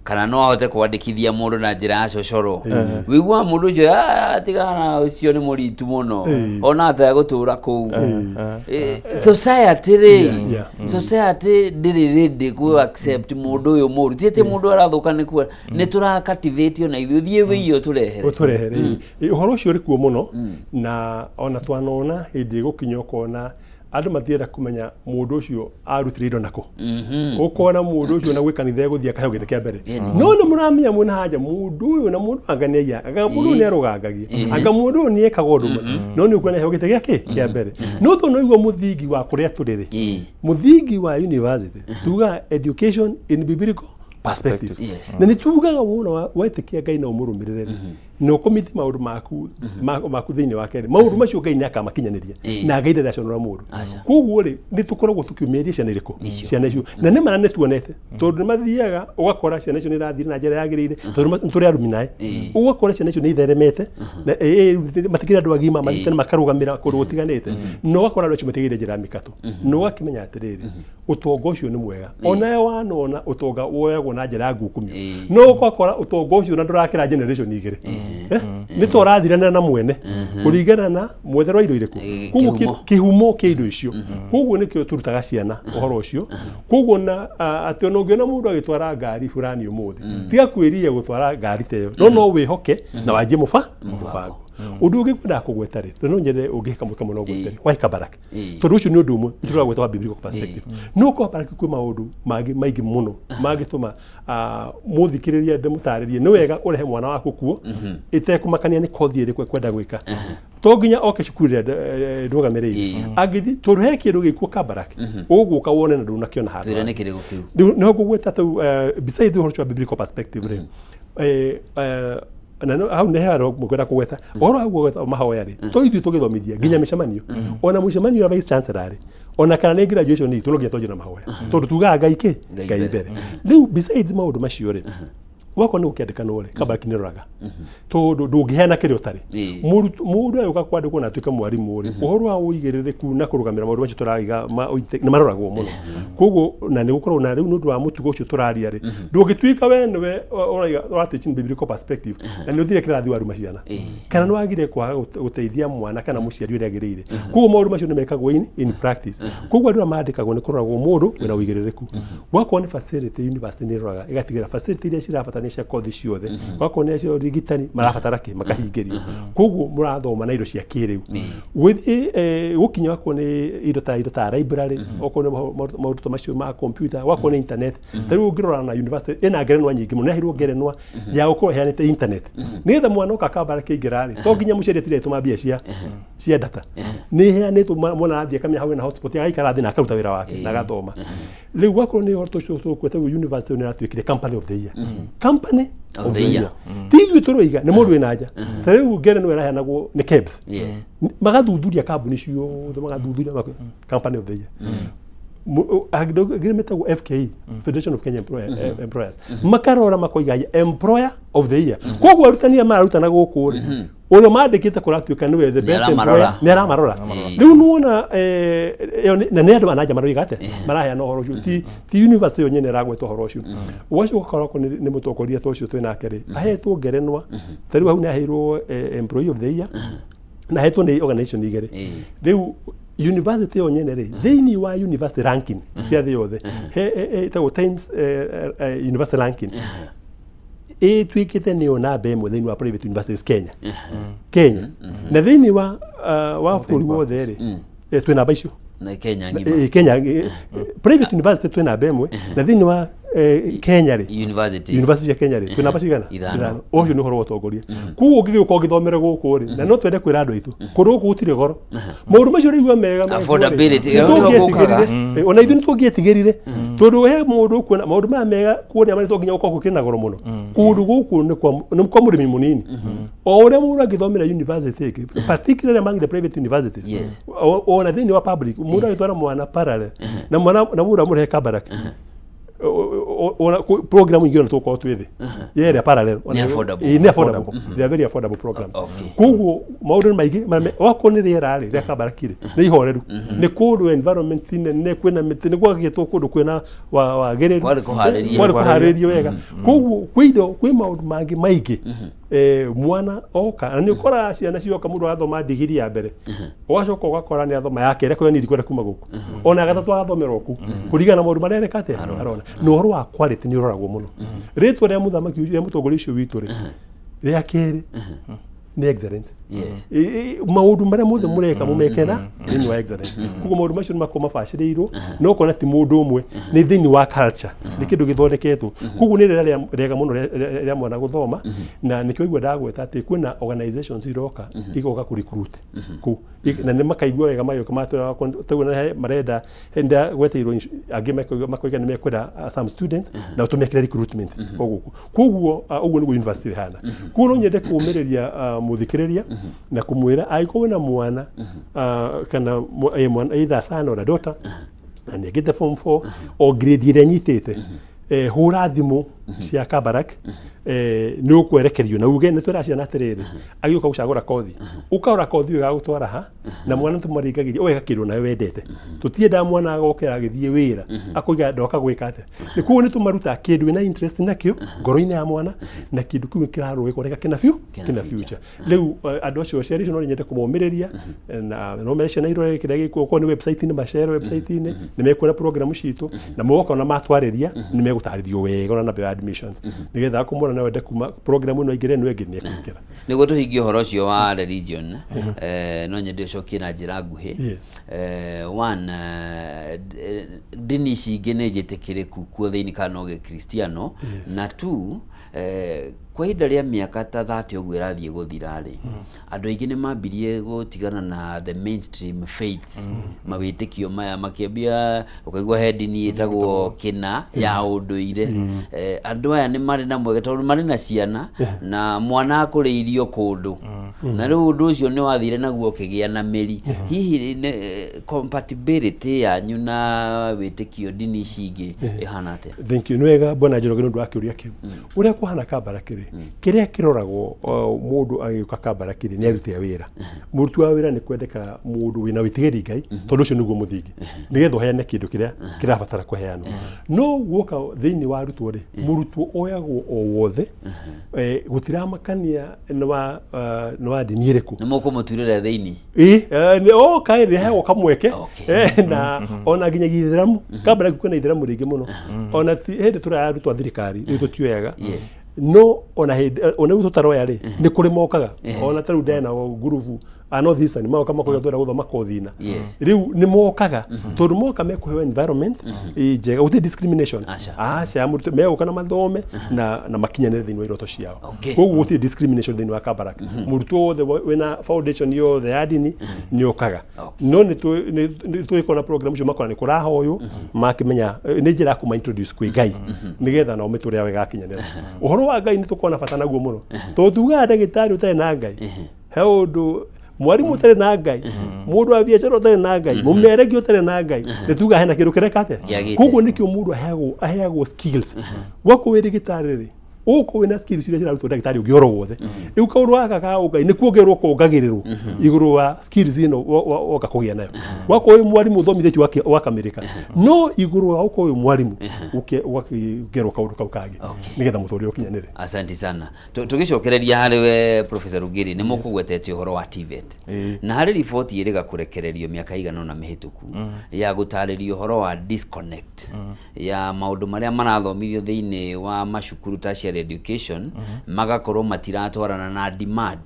kana no ahote kwandikithia mundu na njira ya cocoro wigwa mundu jo atigana ucio ni muritu muno ona ata gutura ku society ndiri ready ku accept mundu uyu muru tiete mundu arathuka ni ku ni tura cultivate na ithithie wiyo turehere uhoro ucio ri kuo muno na ona twanona hindi gukinyo kona andu mathiera kumenya mundu ucio arutire indo nako ukona mundu ucio na gwikanitha guthia kaheo gite kia mbere no ni muramenya muna haja mundu uyu na mundu anganeia anga mundu ni arugangagia anga mundu ni ekaga undu no ni ukona heo gite giake kia mbere no to no igwo muthingi wa kuria turire muthingi wa university tuga education in biblical perspective na ni tugaga muno wetikia Ngai na umurumirire no komiti maundu maku thini wa kere maundu macio Ngai ni akamakinyaniria na Ngai ndacionora mundu koguo ri ni tukoragwo tukiumiria ciana iriko ciana icio na ni mana netuonete tondu mathiaga ugakora ciana icio ni rathire na njira yagirire tondu turi arumi nae ugakora ciana icio ni itheremete na matikira andu agima matene makarugamira kundu gutiganite no ugakora andu acio matigire njira mikatu no wakimenya atiriri utongo ucio ni mwega ona wanona utonga woyagwo na njira ngukumio no ugakora utongo ucio na ndurakira generation igire nĩ to rathirana na mwene kũringana na mwetherwa indo irĩkũ koguo kĩhumo kĩa indo icio koguo nĩkĩo tũrutaga ciana ũhoro ũcio koguo na atĩ ona ũngĩona mũndũ agĩtwara ngari fulani ũmũthĩ tiga kwĩrira gũtwara ngari ta ĩyo no wĩhoke na wanjie mũbango ũndũ ũngĩ kwenda kũgweta rĩ tondũ nyende ũngĩka mũka mũno gwetera wa Kabarak tondũ ũcio nĩ ũndũ ũmwe tũrũga gwetwa biblical perspective no Kabarak kwĩ maũndũ maingĩ mũno mangĩtũma mũthikĩrĩria ndĩmũtarĩrie nĩ wega ũrehe mwana waku kuo ĩtekũmakania nĩ kothi ĩrĩkũ kwenda gwĩka to nginya oke cukuru rĩa ndũgamĩrĩire agĩthi tũrũhe kĩndũ gĩkuo Kabarak ũgũka wone na ndũnakĩona handũ twĩra nĩ kĩrĩgo kĩu nĩ gũgweta tu besides ũhoro wa biblical perspective rĩ na hau nĩ haro mũkwenda kũgweta ũhoro wa kũgweta mahoya rĩ to ithuĩ tũgĩthomithia nginya mĩcemanio ona mũcemanio wa vice chancellor rĩ ona kana nĩ graduation nĩ tũrũgia tũnjĩ na mahoya tondũ tugaga Ngai mbere rĩu besides maũndũ macio rĩ wako nĩ ũkĩandĩkanwo rĩ Kabarak nĩ roraga tondũ ndũngĩheana kĩrĩa ũtarĩ mũndũ agĩũka kwandĩkwo na atuĩke mwarimũ rĩ ũhoro wa ũigĩrĩrĩku na kũrũgamĩrĩra maũndũ macio tũraiga nĩ maroragwo mũno koguo na nĩ gũkorwo na rĩu nĩ ũndũ wa mũtugo ũcio tũraria rĩ ndũngĩtuĩka we nĩwe ũrateaching biblical perspective na nĩ ũthire kĩrathi waruma ciana kana nĩ wagire kwaga gũteithia mwana kana mũciari ũrĩa agĩrĩire koguo maũndũ macio nĩ mekagwo in practice koguo andũ mandĩkagwo nĩ kũroragwo mũndũ wĩna ũigĩrĩrĩku gwakwo nĩ facility university nĩ roraga ĩgatigĩra facility iria cirabatara cia kothi ciothe gwakwo nĩ acio rigitani marabatara kĩ makahingĩrio koguo mũrathoma na indo cia kĩrĩu gũthiĩ gũkinya gwakwo nĩ indo ta library gwakwo nĩ maũndũ macio ma computer gwakwo nĩ internet tarĩu ũngĩrora na university ĩna ngerenwa nyingĩ mũno nĩahirwo ngerenwa ya gũkorwo heanĩte internet nĩgetha mwana ũka Kabarak kĩingĩra rĩ to nginya mũciari atire tũma mbia cia data nĩ heanĩtwo mwana athiĩ akamenya hau na hotspot agaikara thĩ na akaruta wĩra wake na agathoma rĩu gwakwo nĩ ũhoro ũcio tũkweta university nĩ ratuĩkire company of the year company of the year ti ithuĩ tũroiga nĩ mũndũ wĩna nja ta rĩu ngerenwa ĩraheanagwo nĩ KEBS magathuthuria kambuni ciothe magathuthuria company of the year agreementagwo FKE Federation of Kenya Employers makarora makoiga employer of the year koguo arutani mararutana gũkũ rĩ ũrĩa mandĩkĩte kũratuĩka nĩwe the best employer nĩ aramarora rĩu nuona na nĩ andũ ananja maroiga atĩa maraheana ũhoro ũcio ti university yo nyene ĩragweta ũhoro ũcio ũgacio gũkorwo nĩ mũtongoria ta ũcio twĩnake rĩ ahetwo ngerenwa ta rĩu hau nĩ aheirwo employee of the year na ahetwo nĩ organization igĩrĩ rĩu university yo nyene rĩ thĩinĩ wa university ranking cia thĩ yothe ĩtagwo Times university ranking ĩtuĩkĩte nĩyo namba ĩmwe thĩinĩ wa private universities Kenya na thĩinĩ wa bũrũri wothe rĩ twĩ namba icio na Kenya private university twĩ namba ĩmwe na thĩinĩ wa Kenya rĩ university ya Kenya rĩ twĩ namba cigana ithano ũcio nĩ ũhoro wa ũtongoria koguo ũngĩgĩũka ũgĩthomera gũkũ rĩ na no twende kwĩra andũ aitũ kũrũ gũkũ gũtirĩ goro maũndũ macio rĩigua mega affordability ona ithuĩ nĩ tũngĩetigĩrire tondũ he mũndũ kuona maũndũ maya mega kũrĩa marĩ to nginya gũkorwo kwĩna goro mũno kũndũ gũkũ nĩ kwa mũrĩmi mũnini o ũrĩa mũndũ agĩthomera university particularly among the private universities ona thĩinĩ wa public mũndũ agĩtwara mwana parallel na mũndũ amũrehe Kabarak program ingĩ tũkorwo twĩthĩ yere parallel ni affordable they are very affordable program koguo maũndũ maingĩ wako nĩ rĩera rĩ rĩa Kabarak rĩ nĩ ihoreru nĩ kũndũ environment nene kwĩna mĩtĩ nĩ gwagĩtwo kũndũ kwĩna wagĩrĩru kũharĩrio wega koguo kwĩ maũndũ mangĩ maingĩ mwana oka na nĩ ũkora ciana cioka mũndũ athoma digiri ya mbere ũgacoka ũgakora nĩ athoma ya kerĩ kwenda kwenda kuma gũkũ ona gatatũ agathomera gũkũ kũringana na maũndũ marĩa rekate arona nĩ ũhoro wa quality nĩ ũroragwo mũno rĩtwa rĩa mũthamaki rĩa mũtongoria ũcio witũ rĩ rĩa kerĩ nĩ excellence maũndũ marĩa mothe mũreka mũmekena thĩinĩ wa excellence koguo maũndũ macio nĩ makorwo mabacĩrĩirwo no ũkona ti mũndũ ũmwe nĩ thĩinĩ wa culture nĩ kĩndũ gĩthondeketwo koguo nĩ rĩrĩa rĩega mũno rĩa mwana gũthoma na nĩkĩo igua ndagweta atĩ kwĩna organizations iroka igoka kũ recruit kũ na nĩ makaigua wega mayoka matũra tagwo marenda henda gweteirwo angĩ makoiga nĩ mekwenda some students na ũtũmekĩre recruitment koguo ũguo nĩguo university ĩhana koguo no nyende kũũmĩrĩria mũthikĩrĩria na kũmwĩra angĩkorwo na mwana kana mwana either son or a daughter na nĩ agĩte form 4 o grade ĩrĩa anyitĩte hũra thimũ cia Kabarak nĩ ũkwerekerio na uge nĩ twĩra ciana atĩrĩrĩ agĩũka gũcagũra kothi ũkaũra kothi ũyũ gagũtwara ha na mwana tũmaringagĩria ũyega kĩndũ nawe wendete tũtiendaga mwana agokĩra agĩthiĩ wĩra akũiga ndoka gwĩka atĩa nĩ kuo nĩ tũmaruta kĩndũ wĩna interest nakĩo ngoro-inĩ ya mwana na kĩndũ kĩu kĩrarũgĩkoreka kĩna future rĩu andũ acio aciari no nyende kũmomĩrĩria na no mere ciana irore kĩrĩa gĩkwo okorwo nĩ website-inĩ macere website-inĩ nĩ mekuona program citũ na mogoka na matwarĩria nĩ megũtarĩrio wega na namba ya admissions nĩgetha kũmwona na wende kuma program ĩno ingĩre nĩ wengĩ nĩ ekũingĩra nĩguo tũhingie ũhoro ũcio wa religion no nyende ũcokie na njĩra nguhĩ ndini ici ingĩ nĩ njĩtĩkĩrĩku kuo thĩinĩ kana no gĩkristiano na tu kwa ihinda rĩa mĩaka ta 30 ũguo ĩrathiĩ gũthira-rĩ andũ aingĩ nĩ mambirie gũtigana na the mainstream faith mawĩtĩkio maya makĩambia ũkaigua he ndini ĩtagwo kĩna ya ũndũire andũ aya nĩ marĩ na mweke tondũ marĩ na ciana na mwana akũrĩirio kũndũ na rĩu ũndũ ũcio nĩ wathire naguo ũkĩgĩa na mĩri hihi compatibility yanyu na wĩtĩkio ndini ici ingĩ ĩhana atĩa? Thank you. Nĩ wega Bwana Njoroge nĩ ũndũ wa kĩũria kĩu ũrĩa kũhana Kabarak kĩrĩa kĩroragwo mũndũ agĩũka Kabarak nĩ arute wĩra mũruti wa wĩra nĩ kwendeka mũndũ wĩna wĩtigĩri Ngai tondũ ũcio nĩguo mũthingi nĩgetha ũheane kĩndũ kĩrĩa kĩrabatara kũheanwo no guoka thĩinĩ wa arutwo rĩ mũrutwo oyagwo o wothe gũtiramakania nĩ wa ndini ĩrĩkũ nĩ mũkũmũturĩra thĩinĩ kaĩ rĩheagwo kamweke na ona nginya Gĩithĩramu Kabarak kwĩna Ithĩramu rĩingĩ mũno ona hĩndĩ tũraya arutwo a thirikari rĩu tũtioyaga no ona tũtaroya rĩ nĩ kũrĩ mokaga ona tarĩu ndena ngurubu North Eastern maoka makoiga twenda gũthoma kothi-ina rĩu nĩ mokaga tondũ moka mekũheo environment njega gũtirĩ discrimination megũka na mathome na makinyanĩre thĩinĩ wa iroto ciao koguo gũtirĩ discrimination thĩinĩ wa Kabarak mũrutwo wothe wĩna foundation yothe ya ndini nĩ okaga no nĩ tũgĩkorwo na program icio makora nĩ kũrahoywo makĩmenya nĩ njĩra ya kũma introduce kwĩ Ngai nĩgetha nao mĩtũrĩre yao ĩgakinyanĩra ũhoro wa Ngai nĩ tũkorwo na bata naguo mũno tondũ tugaga ndagĩtarĩ ũtarĩ na Ngai he ũndũ mwarimu ũtarĩ na Ngai mũndũ wa biacara ũtarĩ na Ngai mũmeregi ũtarĩ na Ngai nĩ tuga hena kĩndũ kĩreka atĩa koguo nĩkĩo mũndũ aheagwo skills gwakũ wĩ ndagĩtarĩ rĩ ũko wĩna skills iria cirarutwo ndagĩtarĩ ũngĩ oro wothe rĩu kaũndũ gaka ka Ngai nĩ kuongererwo kongagĩrĩrwo igũrũ wa skills ĩno woka kũgĩa nayo gwakũ wĩ mwarimu ũthomithĩtio wakamirĩka no igũrũ wa ũko wĩ mwarimu ũkĩongererwo kaũndũ kau kangĩ nĩgetha mũtũrĩre ũkinyanĩre. Asante sana. Tũgĩcokereria harĩ we Professor Rugiri nĩ mũkũgwetete ũhoro wa TVET na harĩ riboti ĩrĩga kũrekererio mĩaka igana ũna mĩhĩtũku ya gũtarĩria ũhoro wa disconnect ya maũndũ marĩa marathomithio thĩinĩ wa macukuru tertiary education magakorwo matiratwarana na demand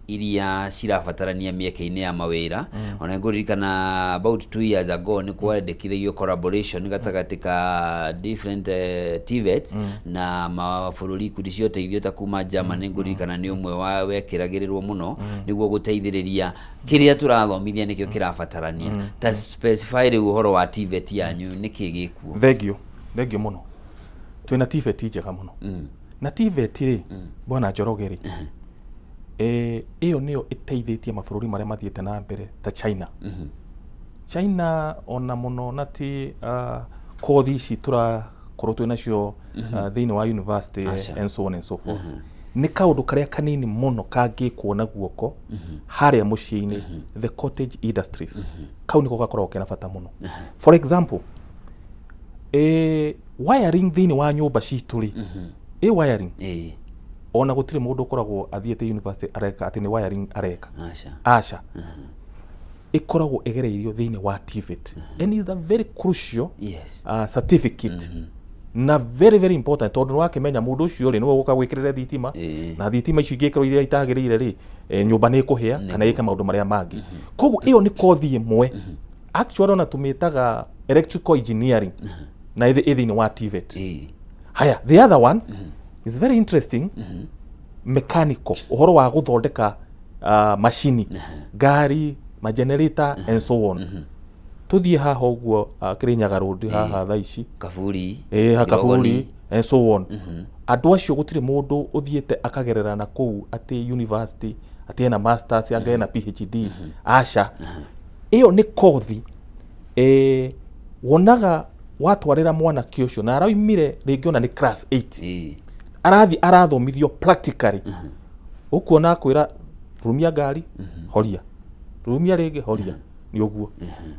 iria cirabatarania mĩeke-inĩ ya mawĩra ona ngũririkana about 2 years ago nĩ kwendekithĩirio collaboration gatagatĩ ka different TVETs na mabũrũri ikundi cia ũteithio ta kuma Germany ngũririkana nĩ ũmwe wa wekĩragĩrĩrwo mũno nĩguo gũteithĩrĩria kĩrĩa tũrathomithia nĩkĩo kĩrabatarania ta specify rĩu ũhoro wa TVET yanyu nĩkĩ gĩkuo? Thengio mũno twĩna TVET njega mũno na TVET rĩ Bwana Njoroge rĩ ĩyo nĩyo ĩteithĩtie mabũrũri marĩa mathiĩte na mbere ta China ona mũno na ti kothi ici tũrakorwo twĩ nacio thĩinĩ wa university and so on and so forth nĩ kaũndũ karĩa kanini mũno kangĩkwo na guoko harĩa mũciĩ-inĩ the cottage industries kau nĩko gakoragwo kena bata mũno for example wiring thĩinĩ wa nyũmba citũ rĩ wiring ona gũtirĩ mũndũ ũkoragwo athiĩte university areka atĩ nĩ wiring areka aca ĩkoragwo ĩgereirio thĩinĩ wa TVET and is a very crucial certificate na very very important tondũ wakĩmenya mũndũ ũcio rĩ nĩwe gũka gwĩkĩrĩra thitima na thitima icio ingĩkĩrwo iria itagĩrĩire rĩ nyũmba nĩ ĩkũhĩa kana ĩke maũndũ marĩa mangĩ koguo ĩyo nĩ kothi ĩmwe actually ona tũmĩtaga electrical engineering na thĩinĩ wa TVET haya the other one is very interesting mechanical ũhoro wa gũthondeka macini ngari generator and so on tuthiĩ haha ũguo Kirinyaga Road haha thaa ici Kaburi and so on andũ acio gũtirĩ mũndũ ũthiĩte akagerera na kũu atĩ university atĩ ena masters anga ena PhD aca ĩyo nĩ kothi wonaga watwarĩra mwana kĩocio na araumire rĩngĩ ona nĩ class 8 arathi arathomithio practically ũkuona akwĩra rumia ngari horia rumia rĩngĩ horia nĩ ũguo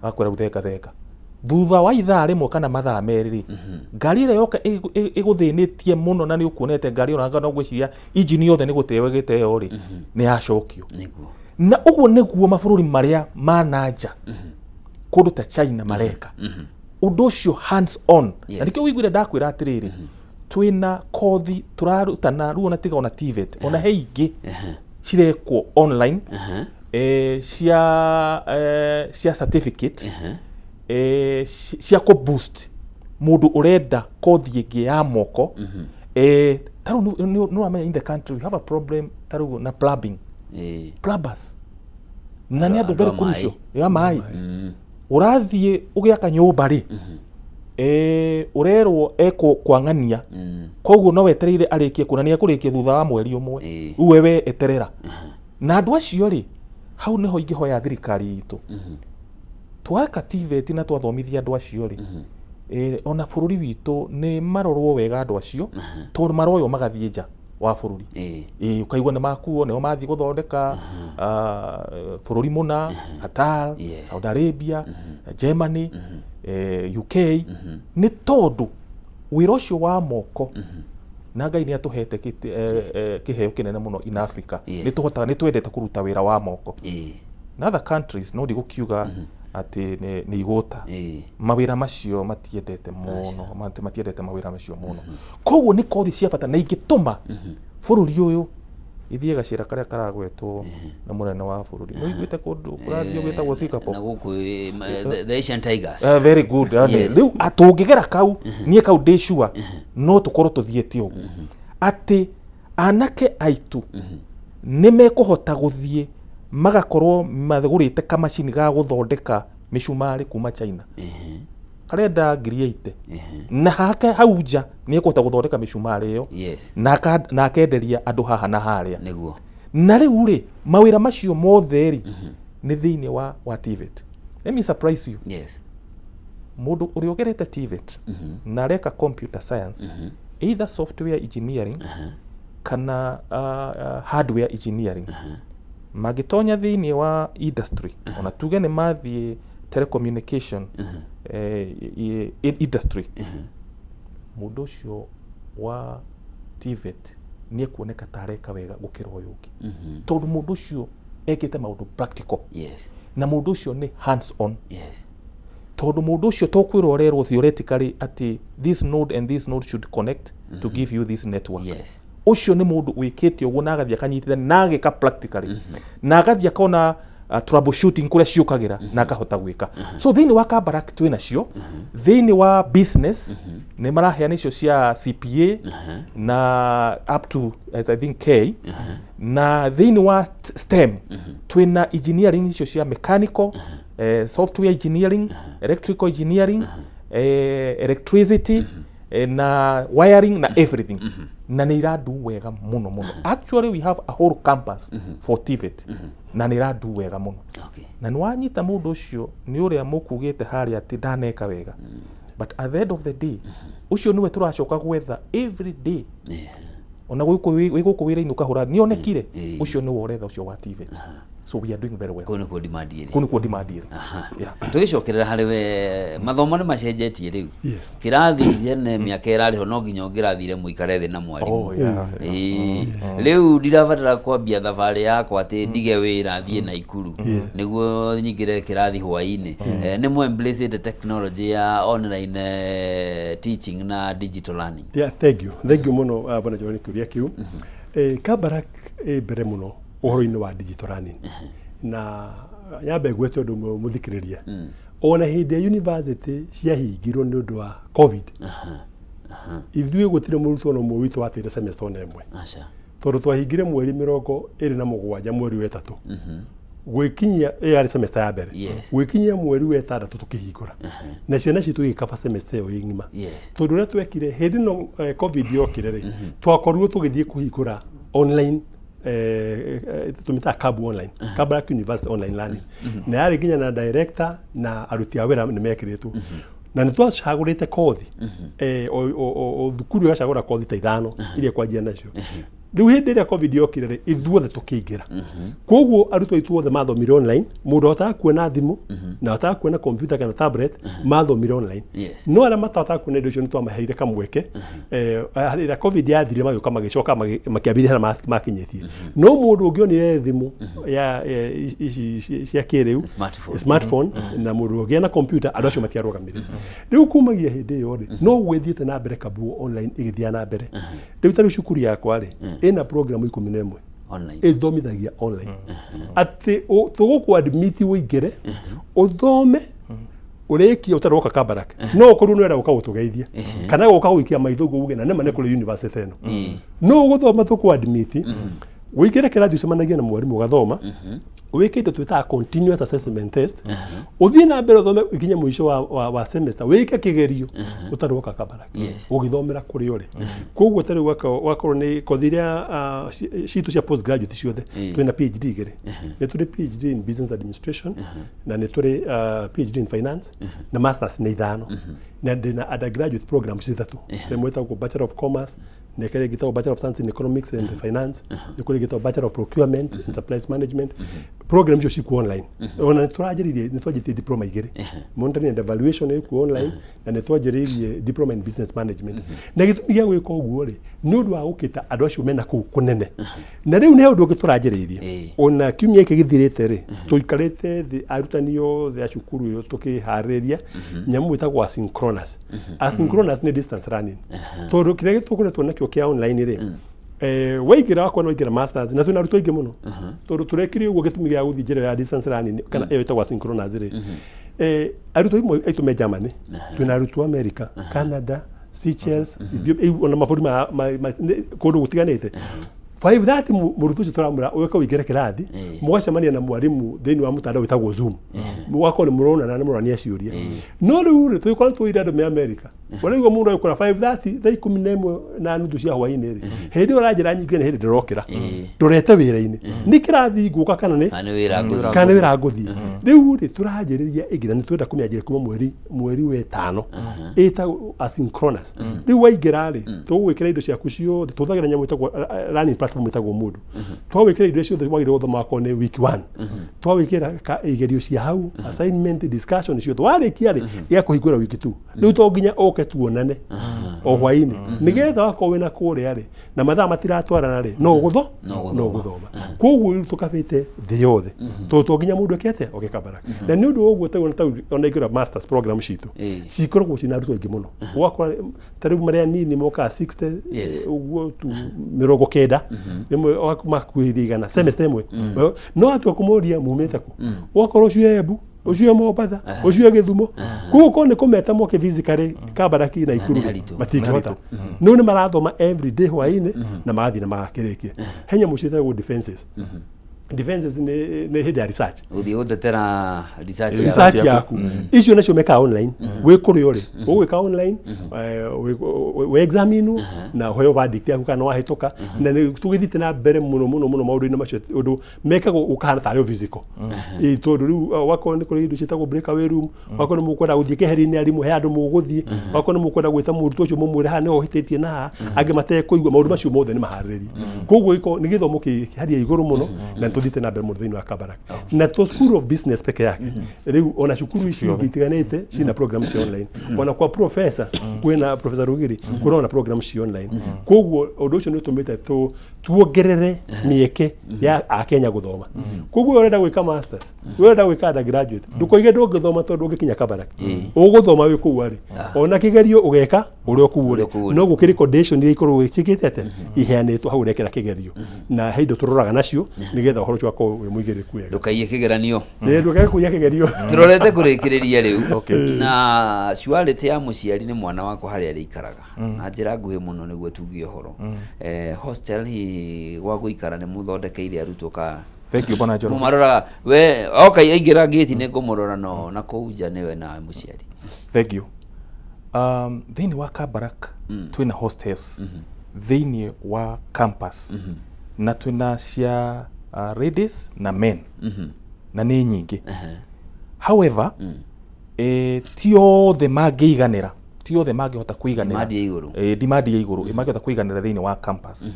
akwĩra gũthenga thutha wa ithaa rĩmwe kana mathaa merĩ ngari ĩrĩa yoka ĩgũthĩnĩtie mũno na nĩ ũkuonete ngari ona no gwĩciria injini yothe nĩ gũteo gĩteo rĩ nĩ yacokio na ũguo nĩguo mabũrũri marĩa mananja kũndũ ta China mareka ũndũ ũcio hands on na nĩkĩo wĩiguire ndakwĩra atĩrĩrĩ twĩna kothi tũrarutana rĩu ona tiga ona TVET ona he ingĩ cirekwo online cia certificate cia ko boost mũndũ ũrenda kothi ĩngĩ ya moko tarũ no amenya in the country we have a problem tarũ na plumbing plumbers na nĩ andũ very crucial ya mai ũrathiĩ ũgĩaka nyũmba rĩ ũrerwo eko kwang'ania koguo no wetereire arĩkie kuonania kũrĩkia thutha wa mweri ũmwe rĩu wewe eterera na andũ acio rĩ hau nĩho ingĩhoya thirikari itũ twaka TVET na twathomithia andũ acio rĩ ona bũrũri witũ nĩ marorwo wega andũ acio tondũ maroyo magathiĩ nja wa bũrũri ukaigua nĩ makuo nĩo mathiĩ gũthondeka bũrũri mũna Qatar, Saudi Arabia, Germany, UK nĩ tondũ wĩra ũcio wa moko na Ngai nĩ atũhete kĩheo kĩnene mũno in Africa nĩ twendete kũruta wĩra wa moko na other countries no ndigũkiuga atĩ nĩ igũta mawĩra macio matiendete mũno matiendete mawĩra macio mũno koguo nĩ kothi cia bata na ingĩtũma bũrũri ũyũ ithiĩ gacĩra karĩa karagwetwo na mũnene wa bũrũri no iguĩte kũndũ kũrathiĩ gwĩtagwo Singapore na gũkũ the Asian Tigers very good rĩu atũngĩgera kau niĩ kau ndĩ sure no tũkorwo tũthiĩte ũguo atĩ anake aitũ nĩ mekũhota gũthiĩ magakorwo magũrĩte kamacini ga gũthondeka mĩcumarĩ kuma China karenda ngiri 80 na hake hau nja nĩ ekũhota gũthondeka mĩcumarĩ ĩyo na akenderia andũ haha na harĩa nĩguo na rĩu rĩ mawĩra macio mothe rĩ nĩ thĩinĩ wa TVET. Let me surprise you. Mũndũ ũrĩa ũgerete TVET na areka computer science either software engineering kana hardware engineering magĩtonya thĩinĩ wa industry ona tuge nĩ mathiĩ telecommunication industry mũndũ ũcio wa TVET nĩ ekuoneka tareka wega gũkĩra ũyũ ũngĩ tondũ mũndũ ũcio ekĩte maũndũ practical na mũndũ ũcio nĩ hands on tondũ mũndũ ũcio tokwĩrwo ũrerwo theoretically atĩ this node and this node should connect to give you this network ucio nĩ mũndũ wĩkĩte ũguo na agathia kanyitithania na agĩka practically na agathia kona troubleshooting kũrĩa ciũkagĩra na akahota gwĩka so thĩinĩ wa Kabarak twĩ nacio thĩinĩ wa business nĩ maraheana icio cia CPA na up to as I think K na thĩinĩ wa STEM twĩna engineering icio cia mechanical software engineering electrical engineering electricity na wiring na everything na nĩ irandu wega mũno mũno actually we have a whole campus for TVET na nĩ irandu wega mũno na nĩ wanyita mũndũ ũcio nĩ ũrĩa mũkugĩte harĩa atĩ ndaneka wega but at the end of the day ucio niwe tũracoka gwetha every day ona gũkũ wĩra-inĩ ũkahũra nĩ onekire ucio nĩ woretha ucio wa TVET so we are doing very well kũnĩ demand tũgĩcokerera harĩ we mathomo nĩ macenjetie rĩu kĩrathi gene mĩaka ĩrarĩho no nginya ũngĩrathire mũikare thĩ na mwarimũ rĩu ndirabatara kwambia thabarĩ yakwa atĩ ndige wĩra thiĩ Naikuru nĩguo nyingĩre kĩrathi hwaĩ-inĩ nĩ mũ embrace technology ya online teaching na digital learning. Thank you mũno bwana John kĩũria kĩu Kabarak mbere mũno ũhoro-inĩ wa digital learning na nyambe gwete ũndũ mũthikĩrĩria ona hĩndĩ ya university ciahingirwo nĩ ũndũ wa COVID ithuĩ gũtirĩ mũrutwo ona ũmwe witũ wateire semester ona ĩmwe tondũ twahingire mweri 27 mweri wa 3 gwĩkinyia yarĩ semester ya mbere gwĩkinyia mweri wa 6 tũkĩhingũra na ciana citũ igĩkaba semester ĩyo ng'ima tondũ ũrĩa twekire hĩndĩ no COVID yokire rĩ twakorirwo tũgĩthiĩ kũhingũra online tumita Kabu online Kabarak University online learning na yarĩ nginya na director na aruti a wĩra nĩ mekĩrĩtwo na nitwacagurite kothi o thukuru yacagura kothi ta 5 iria kwanjia nacio riu hindi iria covid yokire ri ithuothe tukiingira koguo arutwo ithuothe mathomire online mundu otaga kuona thimu na otaga kuona computer kana tablet mathomire online no aria mataotaga kuona indo icio nitwamaheire kamweke ira covid yathire magioka magicoka makiambire hana makinyitie no mundu ungionire thimu ya cia kiriu smartphone na mundu ungia na computer andu acio matiarugamire riu kumagia hindi iyo ri no gwithiete na mbere kabuo online igithia na mbere riu tari cukuru yakwa ri ina program 11 online ithomithagia online ati tuguku admit wigire uthome ureki utaroka Kabarak no koru no era ukagutugeithia kana ukaguikia maithugu uge na nema ne kule university eno no guthoma tuku admit wigire kirathi ucemanagia na mwarimu ugathoma wike indo twita continuous assessment test uthie na mbere uthome ikinya mwisho wa semester wike kigerio utaroka Kabarak ugithomera kuri uri koguo tari wakoro ni kothiria shitu cia postgraduate ciothe twina PhD igere ni turi PhD in business administration na ni turi PhD in finance na masters ni 5 na ndina undergraduate programs 3 temweta ku bachelor of commerce ne kale gitao bachelor of science in economics and finance ne kule gitao bachelor of procurement and supplies management program jo siku online ona twajiririe ni twajite diploma igere monitoring and evaluation ku online na ne twajiririe diploma in business management na gitumi gya gwika uguo ri nundu wa gukita andu acio mena ku kunene na riu ne undu giturajiririe ona kiumia iki githirite ri tuikarite thi arutanio thi acukuru yo tukihariria nyamu itagwa asynchronous ni distance running tondu kire gitukuretwo nakio kia online ri waigira wakwa no igira masters na twina ruto ingi muno tondu turekire uguo gitumi gya guthi njira ya distance running kana iyo itagwa asynchronous ri aruto imwe aitume Germany twina ruto America Canada Seychelles ona maburi kundu gutiganite 5:30 murutu turamura uweka wigere kirathi mugacemania na mwarimu thini wa mutandao witagwo Zoom mwako ni murona na murania ciuria no riu twikora twira andu me America walaigwa mundu ayikora 5:30 thaa 11 na nuthu cia hwaini ri hindi urajira nyingi na hindi ndirokira turete wira-ini ni kirathi guka kana ni kana wira nguthi riu ri turajiriria igira ni twenda kumianjira kuma mweri we 5 eta asynchronous riu waigira ri tugwikira indo ciaku cio tuthagira nyamu itagwo running platform itagwo mundu twawikira indo cio twagire guthoma ko ni week 1 twawikira igerio cia hau assignment discussion cio twarikia ri ya kuhingura week 2 riu to nginya oke tuonane o hwaini nigetha wako wina kuria ri na mathaa matiratwarana ri no guthoma koguo tukabite thi yothe to nginya mundu ekete oke Kabarak na ni undu uguo tawo ona igira masters program citu cikoragwo cina arutwo aingi muno wakora tariu maria nini moka 60 uguo tu 90 nimwe makwirigana semester imwe no atu kumuria mumete ku wakora ucio ebu ucio Mombatha ucio Githumo kuko ne kometa moke physically Kabarak na Ikuru matikihota no ni marathoma every day hwaini na magathi na magakirikia henya mucitagwo defenses ne hidi ya research uthi utetera research yaku icio nacio meka online we kuri uri ugwika online we examine na hoyo verdict yaku kana wahituka na tugithite na mbere muno maundu-ini macio undu meka ukahana tario physical tondu riu wako ni kuri indo citagwo breakaway room wako ni mukwenda guthie keheri-ini arimu he andu muguthie wako ni mukwenda gwita murutwo ucio mumwire ha ni ohititie na angi mate kuigwa maundu macio mothe ni mahariri koguo ni githomo kiharia iguru muno na tuthite na mbere muthini wa Kabarak na to school of business peke yake riu ona cukuru ici itiganite cina program cia online ona kwa professor kwina professor Rugiri kurona program cia online koguo undu ucio ni utumite tuongerere mieke ya akenya guthoma koguo urenda gwika masters urenda gwika undergraduate ndukoige ndungithoma tondu ungikinya Kabarak uguthoma wi kuwa ri ona kigerio ugeka uri okuwa no gukiri condition iria ikorwo cikitete iheanitwo hau rekera kigerio na heindo turoraga nacio nigetha uhoro wako wi muigiriku wega ndukaiye kigeranio ndukaye kuya kigerio turorete kurikiriria riu na shuarite ya muciari ni mwana wako hari ari ikaraga na njira nguhi muno niguo tugie uhoro hostel hi gwa guikara ni muthondekeire arutwo ka thank you bwana Njoroge mumarora we okay aingira gate ni ngumurora no na kuja niwe na muciari thank you thini wa Kabarak twina hostels thini wa campus na twina cia ladies na men na ni nyingi however ti othe mangĩiganĩra, ti othe mangĩhota kũiganĩra demand ya igũrũ, demand ya igũrũ mangĩhota kũiganĩra thĩinĩ wa campus.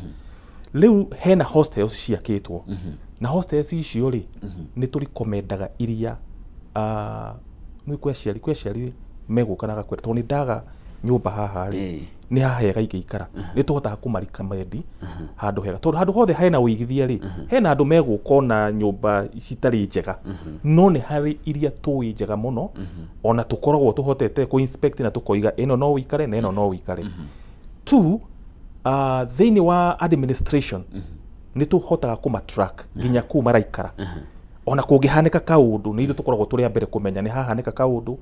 Rĩu hena hostels ciakĩtwo na hostels icio rĩ nĩ tũ recomendaga iria nĩ kwĩ aciari megũka na gakwĩra tondũ nĩ ndaga nyũmba haha rĩ nĩ haha hega ingĩikara, nĩ tũhotaga kũmarikamendi handũ hega, tondũ handũ hothe hena ũigithia rĩ hena andũ megũka na nyũmba citarĩ njega, no nĩ harĩ iria tũĩ njega mũno ona tũkoragwo tũhotete kũ inspect na tũkoiga ĩno no ũikare na ĩno no ũikare. Two, thĩinĩ wa administration nĩ tũhotaga kũmatrack nginya kũu maraikara, ona kũngĩhanĩka kaũndũ nĩ ithuĩ tũkoragwo tũrĩ a mbere kũmenya nĩ hahanĩka kaũndũ,